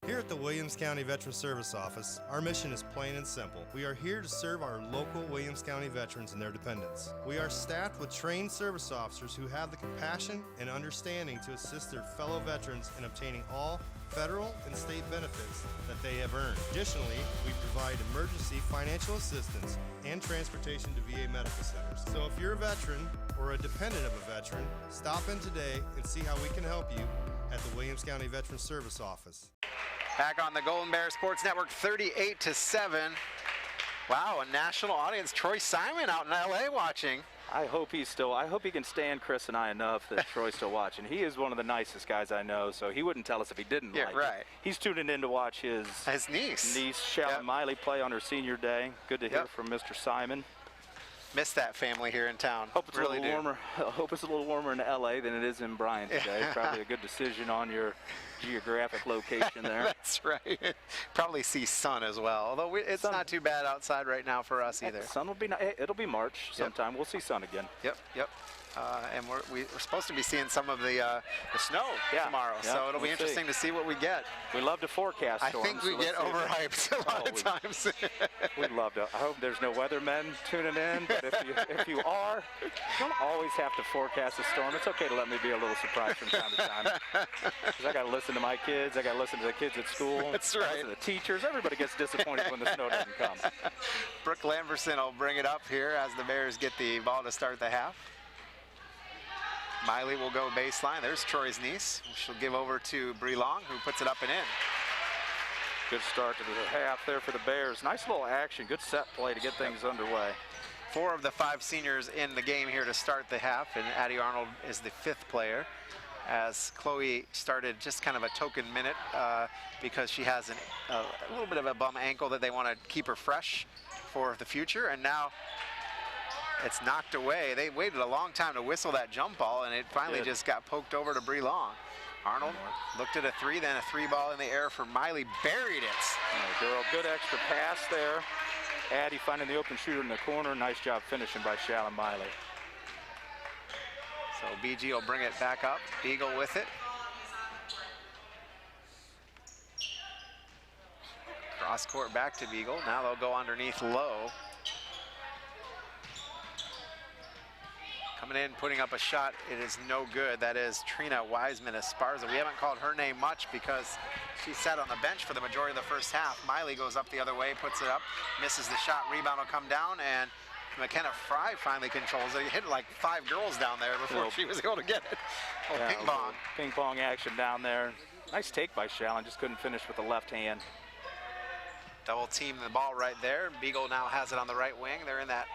Here at the Williams County Veteran Service Office, our mission is plain and simple. We are here to serve our local Williams County veterans and their dependents. We are staffed with trained service officers who have the compassion and understanding to assist their fellow veterans in obtaining all federal and state benefits that they have earned. Additionally, we provide emergency financial assistance and transportation to VA medical centers. So if you're a veteran or a dependent of a veteran, stop in today and see how we can help you at the Williams County Veteran Service Office. Back on the Golden Bear Sports Network, 38-7. Wow, a national audience. Troy Simon out in LA watching. I hope he can stand Chris and I enough that Troy's still watching. He is one of the nicest guys I know, so he wouldn't tell us if he didn't like it. He's tuning in to watch his niece, Shalyn Miley, play on her senior day. Good to hear from Mr. Simon. Miss that family here in town. Hope it's a little warmer. Hope it's a little warmer in LA than it is in Bryan today. Probably a good decision on your geographic location there. That's right. Probably see sun as well. Although it's not too bad outside right now for us either. Sun will be nice. It'll be March sometime. We'll see sun again. Yep. And we're supposed to be seeing some of the snow tomorrow, so it'll be interesting to see what we get. We love to forecast storms. I think we get overhyped a lot of times. We'd love to. I hope there's no weathermen tuning in, but if you are, you don't always have to forecast a storm. It's okay to let me be a little surprised from time to time. Because I got to listen to my kids. I got to listen to the kids at school. That's right. Listen to the teachers. Everybody gets disappointed when the snow doesn't come. Brooke Lamberson will bring it up here as the Bears get the ball to start the half. Miley will go baseline. There's Troy's niece. She'll give over to Bree Long, who puts it up and in. Good start to the half there for the Bears. Nice little action. Good set play to get things underway. 4 of the 5 seniors in the game here to start the half, and Addie Arnold is the 5th player, as Chloe started just kind of a token minute because she has a little bit of a bum ankle that they want to keep her fresh for the future, and now it's knocked away. They waited a long time to whistle that jump ball, and it finally just got poked over to Bree Long. Arnold looked at a 3, then a 3 ball in the air for Miley, buried it. Girl, good extra pass there. Addie finding the open shooter in the corner. Nice job finishing by Shalyn Miley. So BG will bring it back up. Beagle with it. Cross court back to Beagle. Now they'll go underneath low. Coming in, putting up a shot, it is no good. That is Trina Wiseman Esparza. We haven't called her name much because she sat on the bench for the majority of the first half. Miley goes up the other way, puts it up, misses the shot, rebound will come down, and McKenna Fry finally controls it. He hit like 5 girls down there before she was able to get it. Ping pong. Ping pong action down there. Nice take by Shalyn, just couldn't finish with the left hand. Double team the ball right there. Beagle now has it on the right wing. They're in that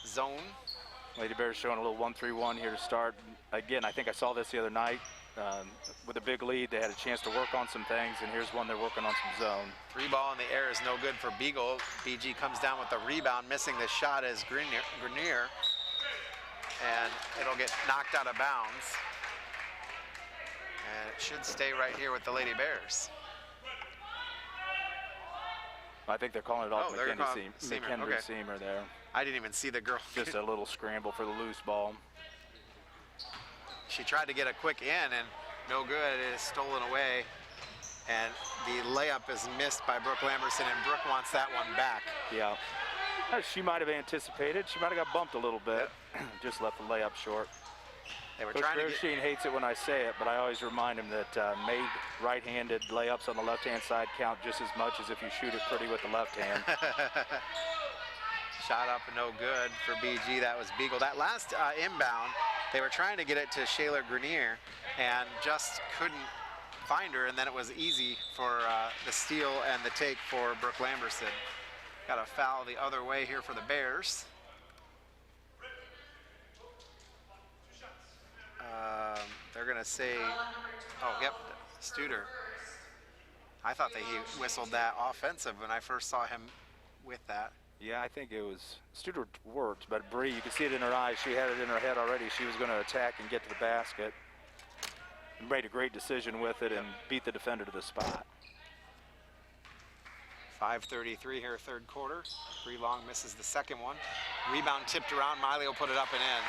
zone. Lady Bears showing a little 1-3-1 here to start. Again, I think I saw this the other night. With a big lead, they had a chance to work on some things, and here's one they're working on some zone. 3 ball in the air is no good for Beagle. BG comes down with the rebound, missing the shot as Grenier, and it'll get knocked out of bounds. And it should stay right here with the Lady Bears. I think they're calling it off McKenzie Seamer. Seamer there. I didn't even see the girl. Just a little scramble for the loose ball. She tried to get a quick in and no good. It is stolen away. And the layup is missed by Brooke Lamberson, and Brooke wants that one back. Yeah. She might have anticipated. She might have got bumped a little bit. Just left the layup short. They were Coach trying to Groshine hates it when I say it, but I always remind him that made right-handed layups on the left-hand side count just as much as if you shoot it pretty with the left hand. Shot up and no good for BG. That was Beagle. That last inbound, they were trying to get it to Shayla Grenier and just couldn't find her, and then it was easy for the steal and the take for Brooke Lamberson. Got a foul the other way here for the Bears. They're gonna say, oh, yep, Studer. I thought that he whistled that offensive when I first saw him with that. Yeah, I think it was, Studer worked, but Bree, you could see it in her eyes. She had it in her head already. She was going to attack and get to the basket. And made a great decision with it and beat the defender to the spot. 5:33 here, 3rd quarter. Bree Long misses the second one. Rebound tipped around. Miley will put it up and in.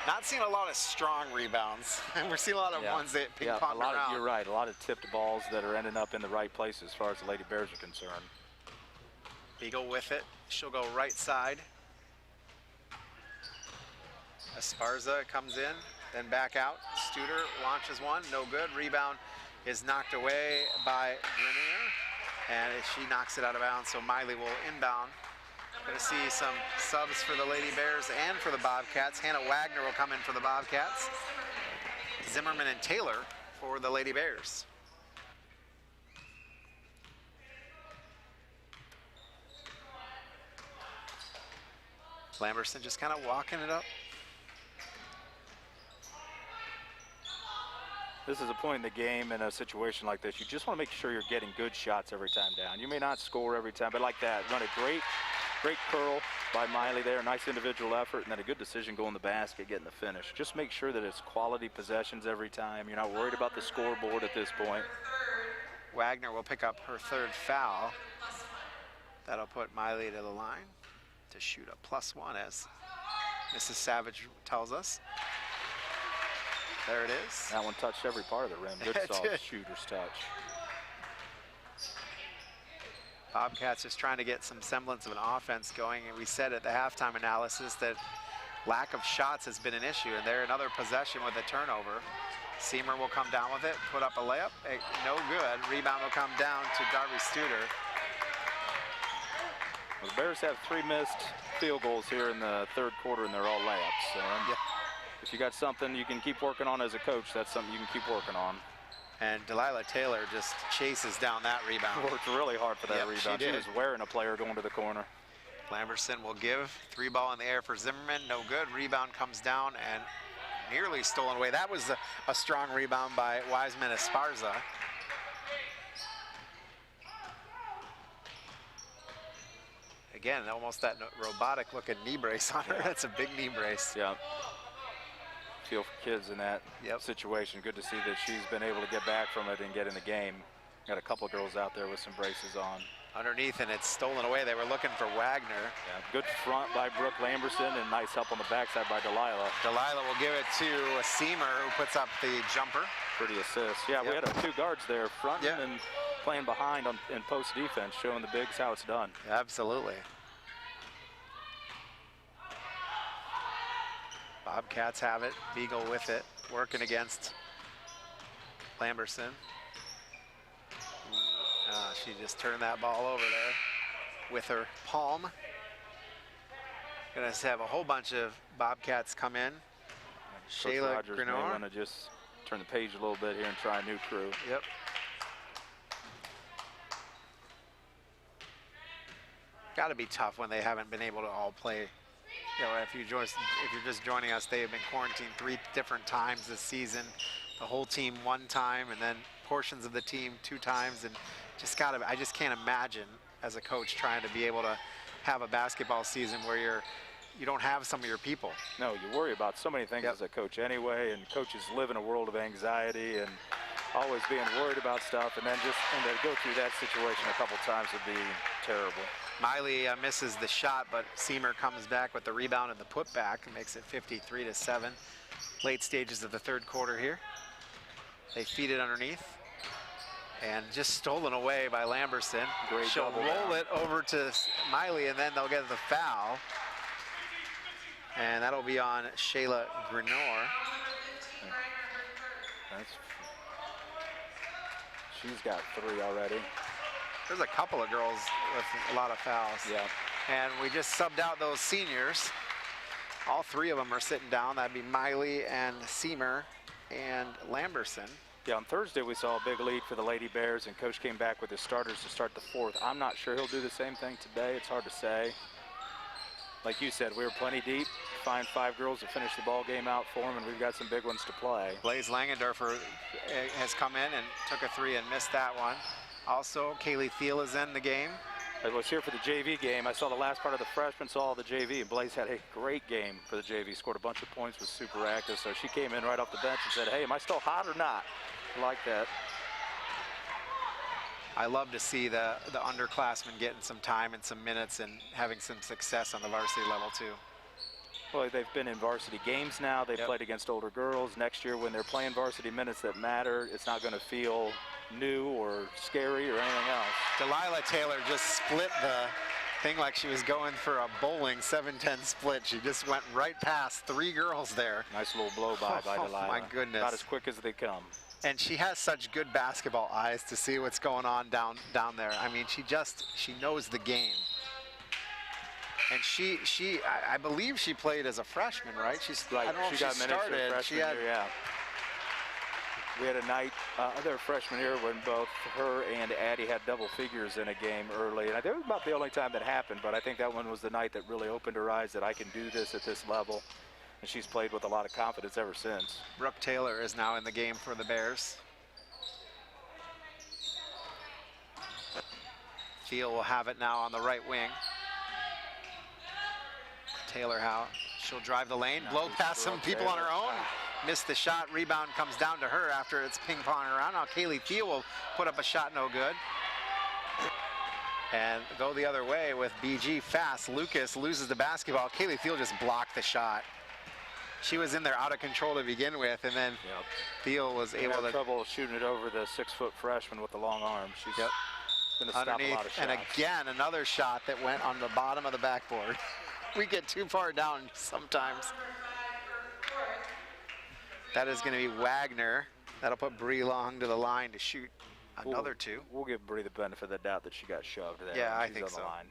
Not seeing a lot of strong rebounds. We're seeing a lot of ones that ping-pong around. You're right. A lot of tipped balls that are ending up in the right place as far as the Lady Bears are concerned. Beagle with it. She'll go right side. Esparza comes in, then back out. Studer launches one, no good. Rebound is knocked away by Grenier, and she knocks it out of bounds, so Miley will inbound. Going to see some subs for the Lady Bears and for the Bobcats. Hannah Wagner will come in for the Bobcats. Zimmerman and Taylor for the Lady Bears. Lamberson just kind of walking it up. This is a point in the game in a situation like this. You just want to make sure you're getting good shots every time down. You may not score every time, but like that, run a great curl by Miley there. Nice individual effort, and then a good decision going the basket, getting the finish. Just make sure that it's quality possessions every time. You're not worried about the scoreboard at this point. Wagner will pick up her third foul. That'll put Miley to the line to shoot a +1, as Mrs. Savage tells us. There it is. That one touched every part of the rim. Good soft shooter's touch. Bobcats just trying to get some semblance of an offense going, and we said at the halftime analysis that lack of shots has been an issue, and there another possession with a turnover. Seamer will come down with it, put up a layup, no good. Rebound will come down to Darby Studer. Well, the Bears have 3 missed field goals here in the third quarter, and they're all layups. So if you got something you can keep working on as a coach, that's something you can keep working on. And Delilah Taylor just chases down that rebound. Worked really hard for that rebound. She was wearing a player going to the corner. Lamberson will give. 3 ball in the air for Zimmerman. No good. Rebound comes down and nearly stolen away. That was a strong rebound by Wiseman Esparza. Again, almost that robotic looking knee brace on her. That's a big knee brace. Yeah. Feel for kids in that situation. Good to see that she's been able to get back from it and get in the game. Got a couple of girls out there with some braces on. Underneath, and it's stolen away. They were looking for Wagner. Yeah, good front by Brooke Lamberson, and nice help on the backside by Delilah. Delilah will give it to a Seamer, who puts up the jumper. Pretty assist. Yeah, we had our 2 guards there, fronting and playing behind in post defense, showing the bigs how it's done. Absolutely. Bobcats have it. Beagle with it, working against Lamberson. She just turned that ball over there with her palm. Gonna have a whole bunch of Bobcats come in. Shayla Rogers may Grenor. want to just turn the page a little bit here and try a new crew. Yep. Got to be tough when they haven't been able to all play. You know, if you're just joining us, they have been quarantined 3 different times this season. The whole team 1 time, and then portions of the team 2 times, and I just can't imagine as a coach trying to be able to have a basketball season where you don't have some of your people. No, you worry about so many things as a coach anyway, and coaches live in a world of anxiety and always being worried about stuff, and then to go through that situation a couple times would be terrible. Miley misses the shot, but Seamer comes back with the rebound and the putback and makes it 53-7. Late stages of the third quarter here. They feed it underneath. And just stolen away by Lamberson. She'll roll it over to Miley, and then they'll get the foul. And that'll be on Shayla Grenor. She's got 3 already. There's a couple of girls with a lot of fouls. Yeah. And we just subbed out those seniors. All 3 of them are sitting down. That'd be Miley and Seamer and Lamberson. Yeah, on Thursday we saw a big lead for the Lady Bears, and Coach came back with his starters to start the 4th. I'm not sure he'll do the same thing today. It's hard to say. Like you said, we were plenty deep. Find 5 girls to finish the ball game out for him, and we've got some big ones to play. Blaze Langendorfer has come in and took a 3 and missed that one. Also, Kaylee Thiel is in the game. I was here for the JV game. I saw the last part of the freshman, saw all the JV, and Blaze had a great game for the JV. Scored a bunch of points, was super active. So she came in right off the bench and said, hey, am I still hot or not? I like that. I love to see the underclassmen getting some time and some minutes and having some success on the varsity level too. Well, they've been in varsity games now. They've played against older girls. Next year, when they're playing varsity minutes that matter, it's not going to feel new or scary or anything else. Delilah Taylor just split the thing like she was going for a bowling 7-10 split. She just went right past 3 girls there. Nice little blow by Delilah. Oh my goodness. About as quick as they come. And she has such good basketball eyes to see what's going on down there. I mean, she knows the game. And I believe she played as a freshman, right? She got minutes as a freshman year, yeah. We had a night, their freshman year, when both her and Addie had double figures in a game early. And I think it was about the only time that happened, but I think that one was the night that really opened her eyes that I can do this at this level. And she's played with a lot of confidence ever since. Brooke Taylor is now in the game for the Bears. Thiel will have it now on the right wing. Taylor, she'll drive the lane, blow past some people on her own. Missed the shot, rebound comes down to her after it's ping-ponging around. Now Kaylee Thiel will put up a shot, no good. And go the other way with BG fast. Lucas loses the basketball. Kaylee Thiel just blocked the shot. She was in there out of control to begin with, and then Thiel was able to... trouble shooting it over the 6-foot freshman with the long arm. She's going to stop a lot of shots. And again, another shot that went on the bottom of the backboard. We get too far down sometimes. That is going to be Wagner. That'll put Bree Long to the line to shoot another 2. We'll give Bree the benefit of the doubt that she got shoved there. Yeah, I think so. Line.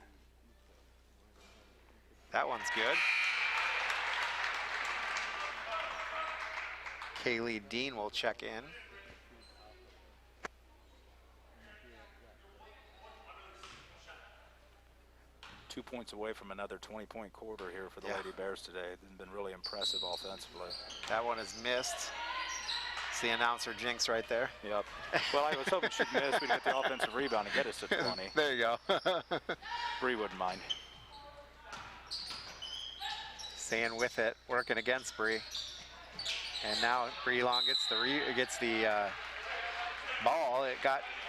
That one's good. Kaylee Dean will check in. Two points away from another 20-point quarter here for the Lady Bears today. It's been really impressive offensively. That one is missed. It's the announcer jinx right there. Yep. Well, I was hoping she'd miss. We'd get the offensive rebound and get us to 20. There you go. Bree wouldn't mind. Staying with it, working against Bree. And now Bree Long gets the ball.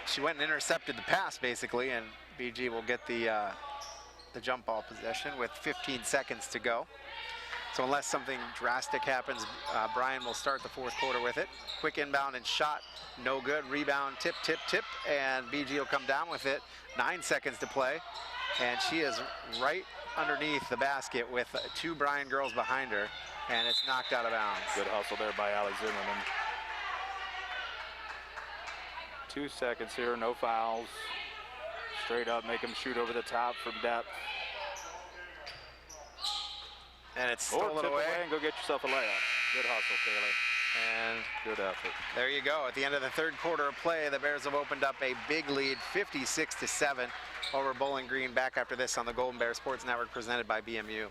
She went and intercepted the pass basically, and BG will get the jump ball possession with 15 seconds to go. So unless something drastic happens, Bryan will start the 4th quarter with it. Quick inbound and shot, no good. Rebound, tip, and BG will come down with it. 9 seconds to play, and she is right underneath the basket with 2 Bryan girls behind her, and it's knocked out of bounds. Good hustle there by Allie Zimmerman. 2 seconds here, no fouls. Straight up, make them shoot over the top from depth. And it's stolen away. And go get yourself a layup. Good hustle, Taylor. And good effort. There you go. At the end of the 3rd quarter of play, the Bears have opened up a big lead, 56-7 over Bowling Green. Back after this on the Golden Bear Sports Network, presented by BMU.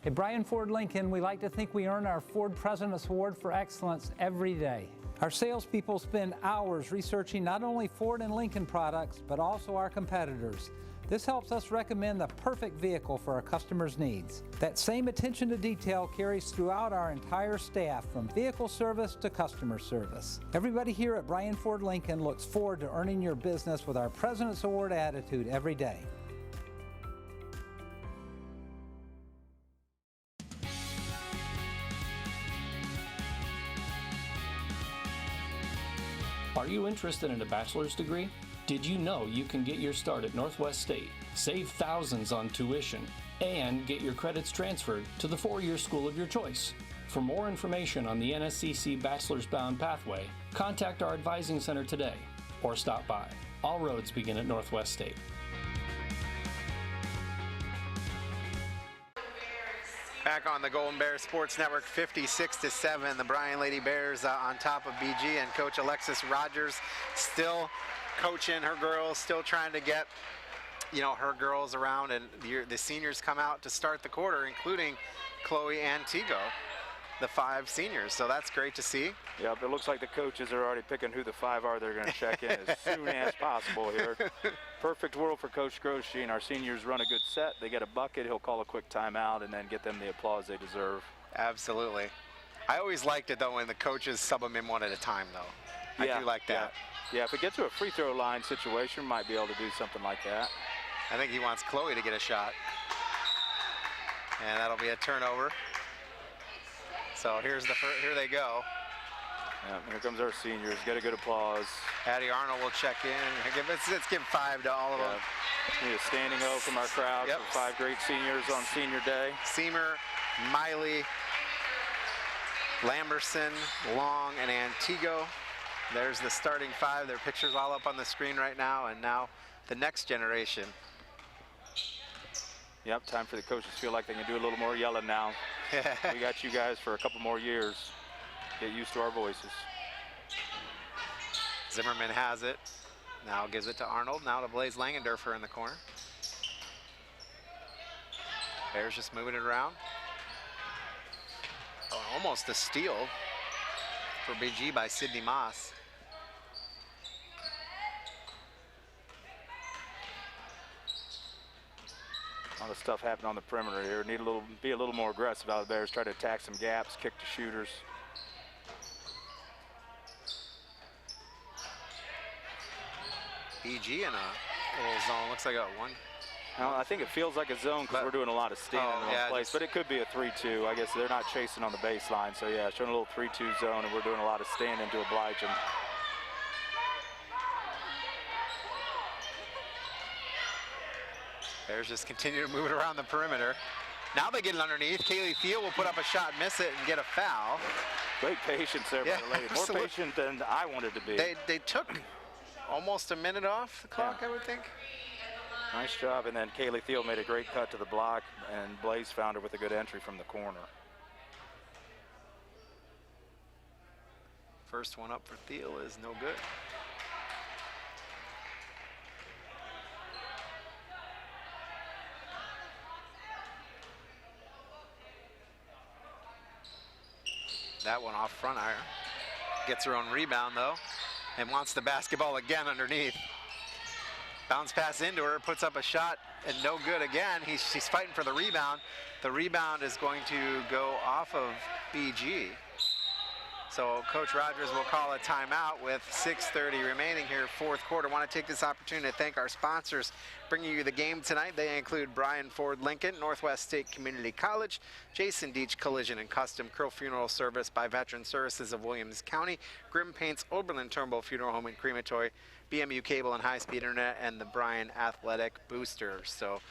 At Bryan Ford Lincoln, we like to think we earn our Ford President's Award for Excellence every day. Our salespeople spend hours researching not only Ford and Lincoln products, but also our competitors. This helps us recommend the perfect vehicle for our customers' needs. That same attention to detail carries throughout our entire staff, from vehicle service to customer service. Everybody here at Bryan Ford Lincoln looks forward to earning your business with our President's Award attitude every day. Are you interested in a bachelor's degree? Did you know you can get your start at Northwest State, save thousands on tuition, and get your credits transferred to the 4-year school of your choice? For more information on the NSCC Bachelor's Bound Pathway, contact our advising center today or stop by. All roads begin at Northwest State. Back on the Golden Bear Sports Network, 56-7. The Bryan Lady Bears on top of BG, and Coach Alexis Rogers still coaching her girls, still trying to get, her girls around, and the seniors come out to start the quarter, including Chloe and Tigo, the 5 seniors. So that's great to see. Yep, it looks like the coaches are already picking who the 5 are they're going to check in as soon as possible here. Perfect world for Coach Groshi, and our seniors run a good set. They get a bucket, he'll call a quick timeout, and then get them the applause they deserve. Absolutely. I always liked it, though, when the coaches sub them in one at a time, though. I do like that. Yeah, if it gets to a free throw line situation, might be able to do something like that. I think he wants Chloe to get a shot. And that'll be a turnover. So here they go. Yeah, here comes our seniors. Get a good applause. Addie Arnold will check in. Let's give 5 to all of them. Need a standing O from our crowd for 5 great seniors on senior day. Seamer, Miley, Lamberson, Long, and Antigo. There's the starting 5. Their pictures all up on the screen right now, and now the next generation. Yep, time for the coaches to feel like they can do a little more yelling now. We got you guys for a couple more years. Get used to our voices. Zimmerman has it. Now gives it to Arnold. Now to Blaze Langendorfer in the corner. Bears just moving it around. Oh, almost a steal for BG by Sydney Moss. A lot of stuff happened on the perimeter here. Need be a little more aggressive out of the Bears. Try to attack some gaps, kick the shooters. BG in a little zone. Looks like a 1. Well, I think it feels like a zone because we're doing a lot of standing in one place, but it could be a 3-2. I guess they're not chasing on the baseline, so yeah, showing a little 3-2 zone, and we're doing a lot of standing to oblige them. Bears just continue to move it around the perimeter. Now they get it underneath. Kaylee Thiel will put up a shot, miss it, and get a foul. Great patience there by the lady. More patient than I wanted to be. They took almost a minute off the clock, I would think. Nice job, and then Kaylee Thiel made a great cut to the block, and Blaze found her with a good entry from the corner. First one up for Thiel is no good. That one off front iron. Gets her own rebound though, and wants the basketball again underneath. Bounce pass into her, puts up a shot, and no good again. She's fighting for the rebound. The rebound is going to go off of BG. So Coach Rogers will call a timeout with 6:30 remaining here, fourth quarter. Want to take this opportunity to thank our sponsors bringing you the game tonight. They include Bryan Ford Lincoln, Northwest State Community College, Jason Deach Collision and Custom, Krill Funeral Service by Veteran Services of Williams County, Grimm Paints, Oberlin Turnbull Funeral Home and Crematory, BMU Cable and High-Speed Internet, and the Bryan Athletic Boosters. So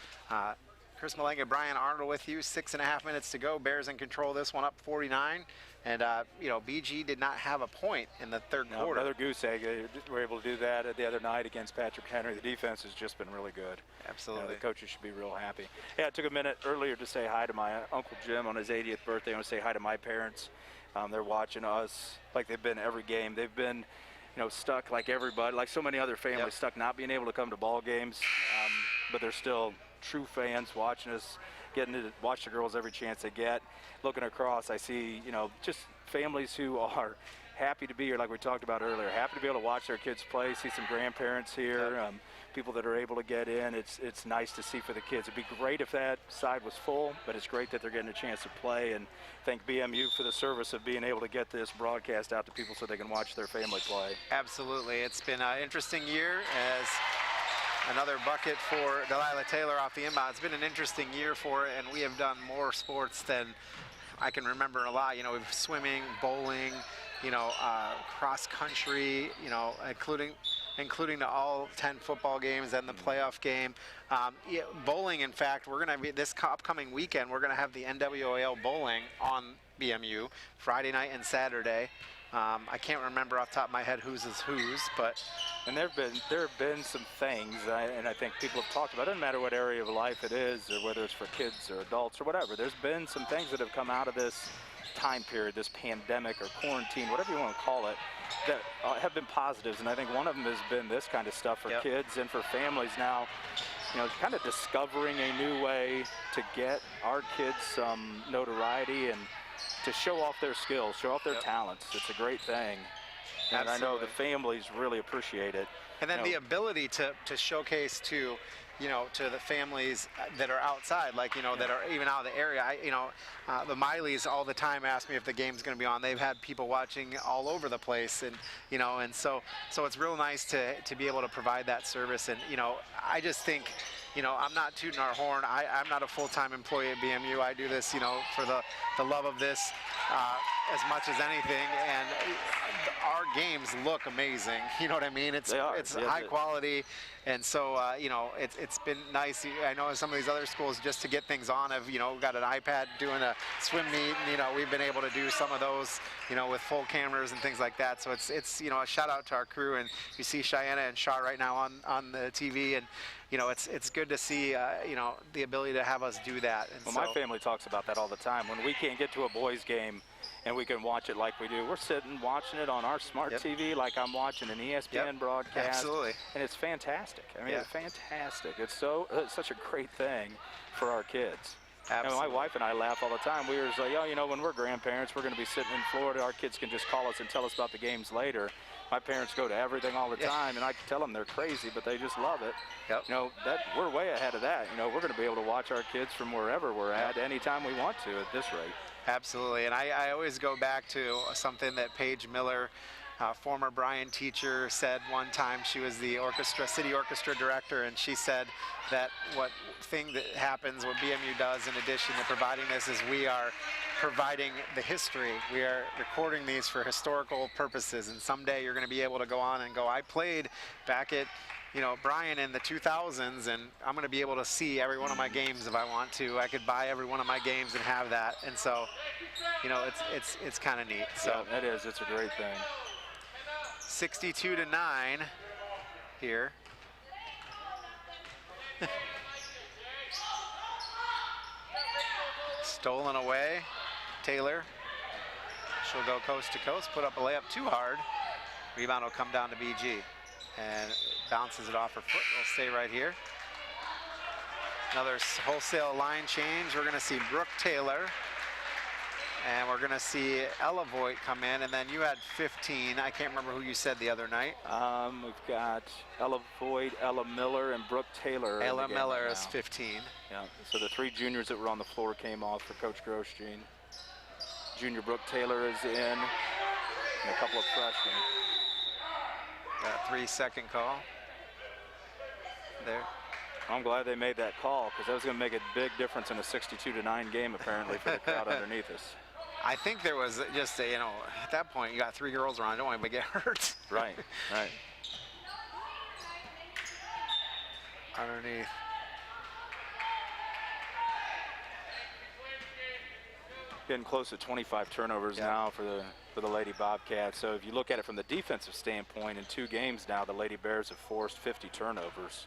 Chris Malenga, Bryan Arnold with you, 6.5 minutes to go. Bears in control, this one up 49. And, you know, BG did not have a point in the third quarter. Another goose egg. They were able to do that the other night against Patrick Henry. The defense has just been really good. Absolutely. The coaches should be real happy. Yeah, I took a minute earlier to say hi to my Uncle Jim on his 80th birthday. I want to say hi to my parents. They're watching us like they've been every game. They've been, you know, stuck like everybody, like so many other families, stuck not being able to come to ball games. But they're still true fans watching us, getting to watch the girls every chance they get. Looking across, I see, you know, just families who are happy to be here, like we talked about earlier, happy to be able to watch their kids play, see some grandparents here, people that are able to get in. It's nice to see for the kids. It'd be great if that side was full, but it's great that they're getting a chance to play, and thank BMU for the service of being able to get this broadcast out to people so they can watch their family play. Absolutely. It's been an interesting year as another bucket for Delilah Taylor off the inbound. It's been an interesting year for it, and we have done more sports than I can remember a lot. You know, we've swimming, bowling, you know, cross country, you know, including the all 10 football games and the playoff game. Bowling, in fact, we're going to be this upcoming weekend. We're going to have the NWAL bowling on BMU Friday night and Saturday. I can't remember off the top of my head whose is whose, but and there have been some things, and I think people have talked about. It doesn't matter what area of life it is, or whether it's for kids or adults or whatever. There's been some things that have come out of this time period, this pandemic or quarantine, whatever you want to call it, that have been positives. And I think one of them has been this kind of stuff for kids and for families now. You know, kind of discovering a new way to get our kids some notoriety and to show off their skills, show off their talents. It's a great thing. And I know the families really appreciate it. And then the ability to showcase to, you know, to the families that are outside, like, you know, that are even out of the area. The Mileys all the time ask me if the game's going to be on. They've had people watching all over the place, and, you know, and so it's real nice to be able to provide that service. And, you know, I just think, I'm not tooting our horn. I'm not a full-time employee at BMU. I do this, for the love of this as much as anything. And our games look amazing. You know what I mean? It's high quality. And so, it's been nice. I know some of these other schools, just to get things on, have, got an iPad doing a swim meet. And, we've been able to do some of those, with full cameras and things like that. So it's a shout out to our crew. And you see Cheyenne and Shaw right now on the TV. And, it's good to see, the ability to have us do that. And my family talks about that all the time. When we can't get to a boys game and we can watch it like we do, we're sitting watching it on our smart TV like I'm watching an ESPN broadcast. Absolutely. And it's fantastic. I mean, it's fantastic. It's such a great thing for our kids. Absolutely. My wife and I laugh all the time. We were just like, when we're grandparents, we're going to be sitting in Florida. Our kids can just call us and tell us about the games later. My parents go to everything all the time, and I can tell them they're crazy, but they just love it. We're way ahead of that. We're going to be able to watch our kids from wherever we're at anytime we want to at this rate. Absolutely, and I always go back to something that Paige Miller, former Bryan teacher, said one time. She was the city orchestra director, and she said that what happens, what BMU does in addition to providing this, is we are providing the history. We are recording these for historical purposes, and someday you're going to be able to go on and go, I played back at Bryan in the 2000s, and I'm going to be able to see every one of my games if I want to. I could buy every one of my games and have that, and so it's kind of neat. So it is. It's a great thing. 62-9 here. Stolen away. Taylor. She'll go coast to coast, put up a layup too hard. Rebound will come down to BG. And bounces it off her foot. It'll stay right here. Another wholesale line change. We're going to see Brooke Taylor. And we're going to see Ella Voigt come in. And then you had 15. I can't remember who you said the other night. We've got Ella Voigt, Ella Miller, and Brooke Taylor. Ella Miller is 15. Yeah, so the three juniors that were on the floor came off for Coach Grosjean. Junior Brooke Taylor is in, and a couple of freshmen. Got a 3-second call there. I'm glad they made that call, because that was going to make a big difference in a 62-9 game, apparently, for the crowd underneath us. I think there was just a, at that point, you got 3 girls around. Don't want anybody to get hurt. Right. Underneath. Getting close to 25 turnovers now for the Lady Bobcats. So if you look at it from the defensive standpoint, in 2 games now, the Lady Bears have forced 50 turnovers.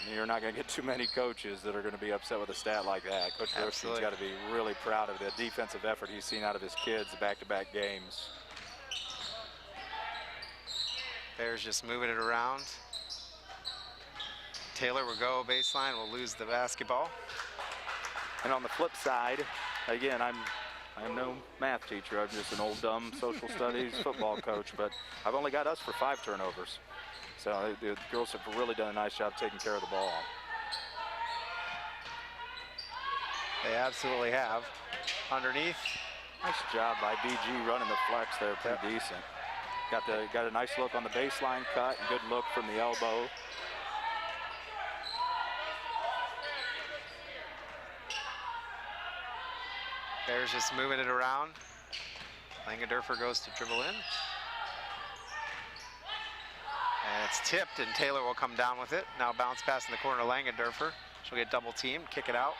And you're not going to get too many coaches that are going to be upset with a stat like that. Coach Grosjean's got to be really proud of the defensive effort he's seen out of his kids back-to-back games. Bears just moving it around. Taylor will go baseline, will lose the basketball. And on the flip side, again, I'm no math teacher. I'm just an old dumb social studies football coach, but I've only got us for 5 turnovers. So the girls have really done a nice job taking care of the ball. They absolutely have. Underneath. Nice job by BG running the flex there, pretty decent. Got a nice look on the baseline cut, and good look from the elbow. Bears just moving it around. Langendorfer goes to dribble in. And it's tipped, and Taylor will come down with it. Now bounce pass in the corner to Langendorfer. She'll get double teamed, kick it out.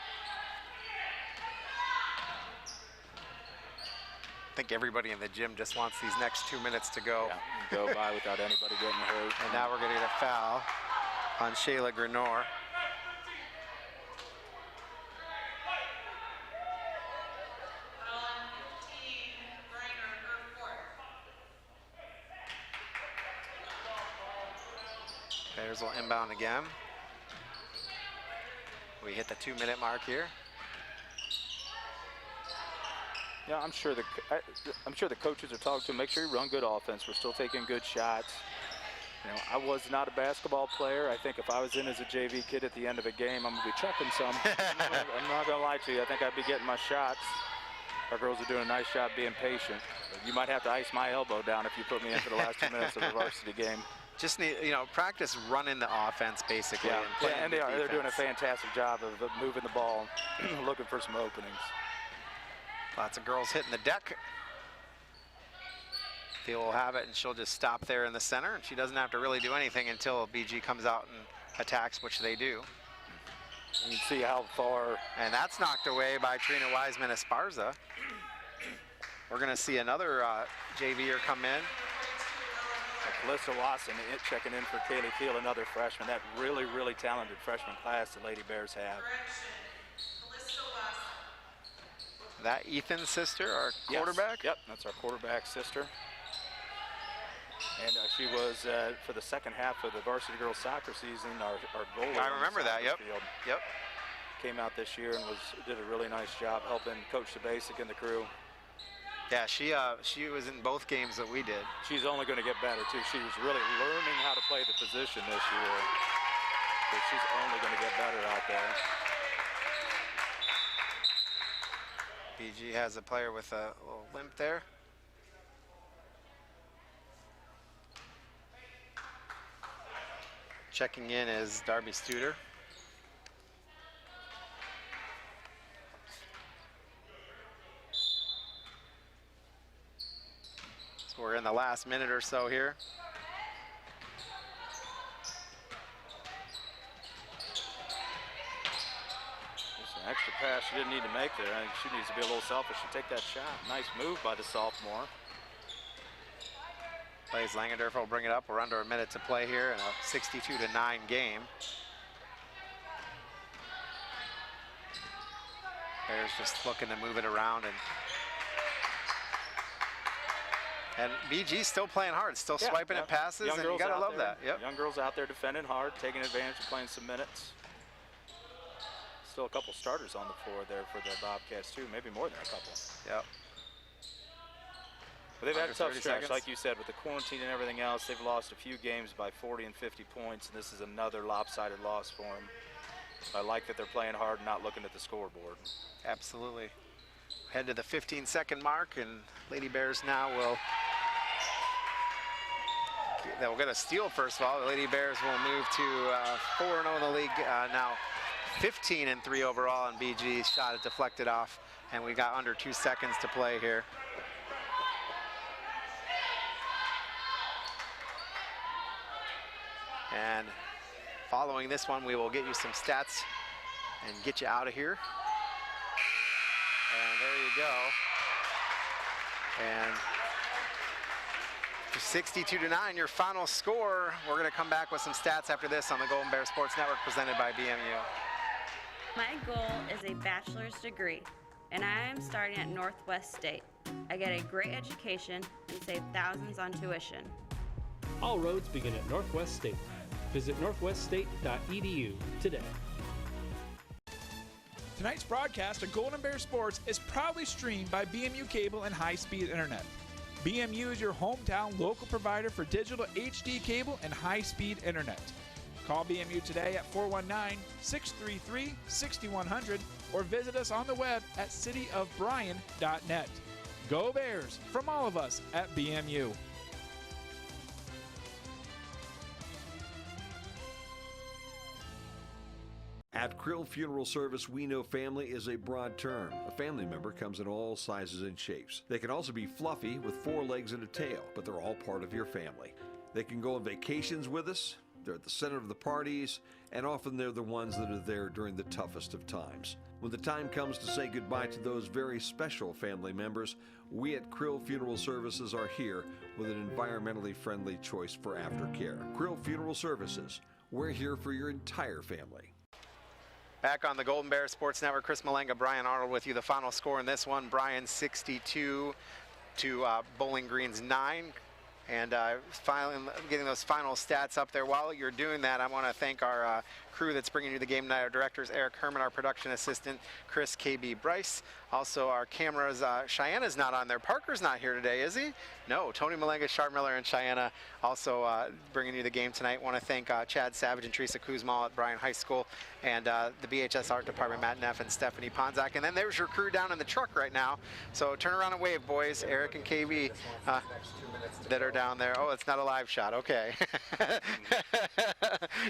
I think everybody in the gym just wants these next 2 minutes to go. Go by without anybody getting hurt. And now we're going to get a foul on Shayla Grenor. Bears will inbound again. We hit the 2-minute mark here. Yeah, I'm sure the coaches are talking to him. Make sure you run good offense. We're still taking good shots. I was not a basketball player. I think if I was in as a JV kid at the end of a game, I'm gonna be chucking some. I'm not gonna lie to you. I think I'd be getting my shots. Our girls are doing a nice job being patient. You might have to ice my elbow down if you put me in for the last 2 minutes of the varsity game. just need, practice running the offense basically. Yeah, and they're doing a fantastic job of moving the ball, looking for some openings. Lots of girls hitting the deck. Thea will have it, and she'll just stop there in the center, and she doesn't have to really do anything until BG comes out and attacks, which they do. You can see how far. And that's knocked away by Trina Wiseman Esparza. We're going to see another JVer come in. Calista Watson checking in for Kaylee Thiel, another freshman. That really, really talented freshman class the Lady Bears have. That Ethan's sister, our quarterback? Yep, that's our quarterback sister. And she was, for the second half of the varsity girls soccer season, our goalie. I remember that, yep. Field. Yep. Came out this year and did a really nice job helping Coach Sabasic and the crew. Yeah, she was in both games that we did. She's only going to get better, too. She was really learning how to play the position this year. So she's only going to get better out there. BG has a player with a little limp there. Checking in is Darby Studer. So we're in the last minute or so here. Just an extra pass she didn't need to make there. I think she needs to be a little selfish and take that shot. Nice move by the sophomore. Plays Langendorfer will bring it up. We're under a minute to play here in a 62-9 game. Bears just looking to move it around, and BG's still playing hard, still swiping at passes, and you gotta love that. Yep. Young girls out there defending hard, taking advantage of playing some minutes. Still a couple starters on the floor there for the Bobcats too, maybe more than a couple. Yep. But they've had a tough stretch, like you said, with the quarantine and everything else. They've lost a few games by 40 and 50 points, and this is another lopsided loss for them. I like that they're playing hard and not looking at the scoreboard. Absolutely. Head to the 15-second mark, and Lady Bears now they'll get a steal first of all. The Lady Bears will move to 4-0 in the league, now 15-3 overall, and BG's shot is deflected off, and we got under 2 seconds to play here. And following this one, we will get you some stats and get you out of here. And there you go. And 62-9, your final score. We're going to come back with some stats after this on the Golden Bear Sports Network, presented by BMU. My goal is a bachelor's degree, and I am starting at Northwest State. I get a great education and save thousands on tuition. All roads begin at Northwest State. Visit northweststate.edu today. Tonight's broadcast of Golden Bear Sports is proudly streamed by BMU Cable and High-Speed Internet. BMU is your hometown local provider for digital HD cable and high-speed internet. Call BMU today at 419-633-6100 or visit us on the web at cityofbryan.net. Go Bears from all of us at BMU. At Krill Funeral Service, we know family is a broad term. A family member comes in all sizes and shapes. They can also be fluffy with 4 legs and a tail, but they're all part of your family. They can go on vacations with us, they're at the center of the parties, and often they're the ones that are there during the toughest of times. When the time comes to say goodbye to those very special family members, we at Krill Funeral Services are here with an environmentally friendly choice for aftercare. Krill Funeral Services, we're here for your entire family. Back on the Golden Bear Sports Network, Chris Malenga, Bryan Arnold with you. The final score in this one, Bryan 62 to Bowling Green's 9. And getting those final stats up there. While you're doing that, I want to thank our crew that's bringing you the game tonight. Our directors, Eric Herman, our production assistant, Chris KB Bryce. Also our cameras, Cheyenne's not on there. Parker's not here today, is he? No, Tony Malenga, Sharp Miller, and Cheyenne also bringing you the game tonight. Want to thank Chad Savage and Teresa Kuzma at Bryan High School, and the BHS Art Department, Matt Neff and Stephanie Ponzak. And then there's your crew down in the truck right now. So turn around and wave, boys. Eric and KB that are down there. Oh, it's not a live shot. Okay.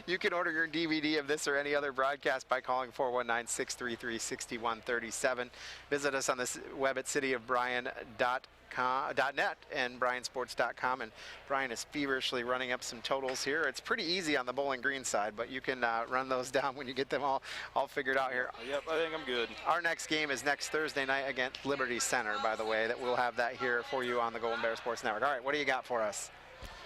You can order your DVD of this or any other broadcast by calling 419-633-6137. Visit us on the web at cityofbryan.net and bryansports.com. And Bryan is feverishly running up some totals here. It's pretty easy on the Bowling Green side, but you can run those down when you get them all figured out here. Yep, I think I'm good. Our next game is next Thursday night against Liberty Center, by the way. That we'll have that here for you on the Golden Bear Sports Network. All right, what do you got for us?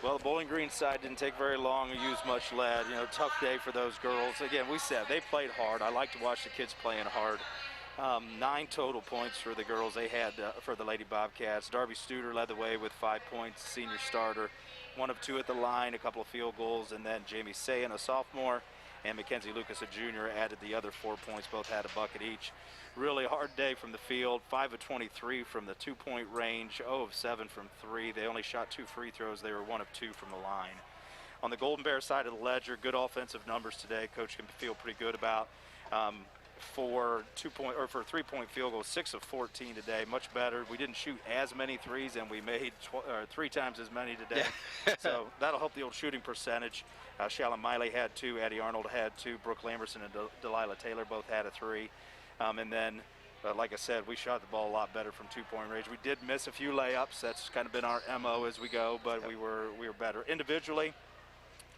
Well, the Bowling Green side didn't take very long to use much lead. You know, tough day for those girls. Again, we said they played hard. I like to watch the kids playing hard. 9 total points for the girls they had for the Lady Bobcats. Darby Studer led the way with 5 points, senior starter. 1 of 2 at the line, a couple of field goals, and then Jamie Sayin, a sophomore, and Mackenzie Lucas, a junior, added the other 4 points. Both had a bucket each. Really hard day from the field. 5 of 23 from the 2-point range, 0 of 7 from 3. They only shot 2 free throws. They were 1 of 2 from the line. On the Golden Bear side of the ledger, good offensive numbers today. Coach can feel pretty good about. For 3-point field goals, 6 of 14 today, much better. We didn't shoot as many threes, and we made 3 times as many today. Yeah. So that'll help the old shooting percentage. Shalyn Miley had 2, Addie Arnold had 2, Brooke Lamberson and Delilah Taylor both had a 3. And then, like I said, we shot the ball a lot better from 2-point range. We did miss a few layups. That's kind of been our MO as we go, but we were better. Individually,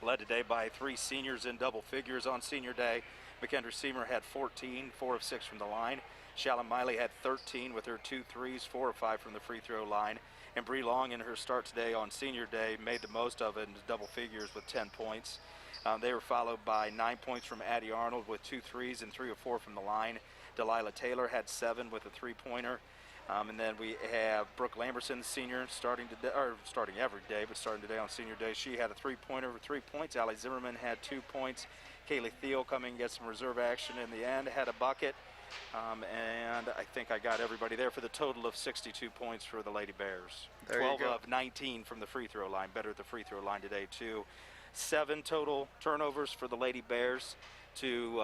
led today by 3 seniors in double figures on senior day. McKendra Seymour had 14, 4 of 6 from the line. Shalyn Miley had 13 with her 2 threes, 4 of 5 from the free throw line. And Bree Long in her start today on senior day made the most of it in double figures with 10 points. They were followed by 9 points from Addie Arnold with 2 threes and 3 of 4 from the line. Delilah Taylor had 7 with a 3-pointer. And then we have Brooke Lamberson, senior, starting every day, but starting today on senior day. She had a 3-pointer with 3 points. Allie Zimmerman had 2 points. Kaylee Thiel coming and get some reserve action in the end, had a bucket. And I think I got everybody there for the total of 62 points for the Lady Bears. 12 of 19 from the free throw line, better at the free throw line today too. 7 total turnovers for the Lady Bears to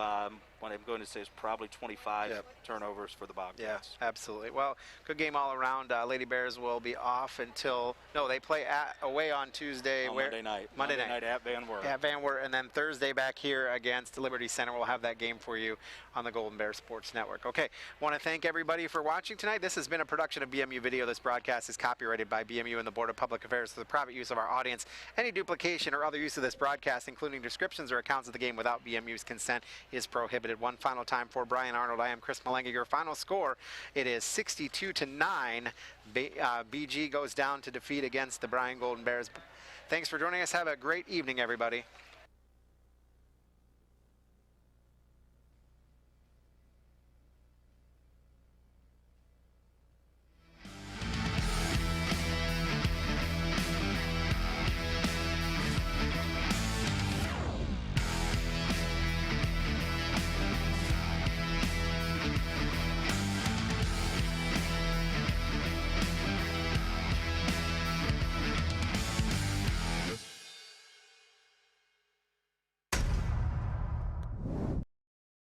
what I'm going to say is probably 25 turnovers for the Bobcats. Yeah, absolutely. Well, good game all around. Lady Bears will be off until they play away on Tuesday. Monday night. Monday night at Van Wert. At Van Wert, and then Thursday back here against Liberty Center. We'll have that game for you on the Golden Bear Sports Network. Okay, want to thank everybody for watching tonight. This has been a production of BMU Video. This broadcast is copyrighted by BMU and the Board of Public Affairs for the private use of our audience. Any duplication or other use of this broadcast, including descriptions or accounts of the game without BMU's consent, is prohibited. One final time for Bryan Arnold. I am Chris Malenga. Your final score, it is 62-9. BG goes down to defeat against the Bryan Golden Bears. Thanks for joining us. Have a great evening, everybody.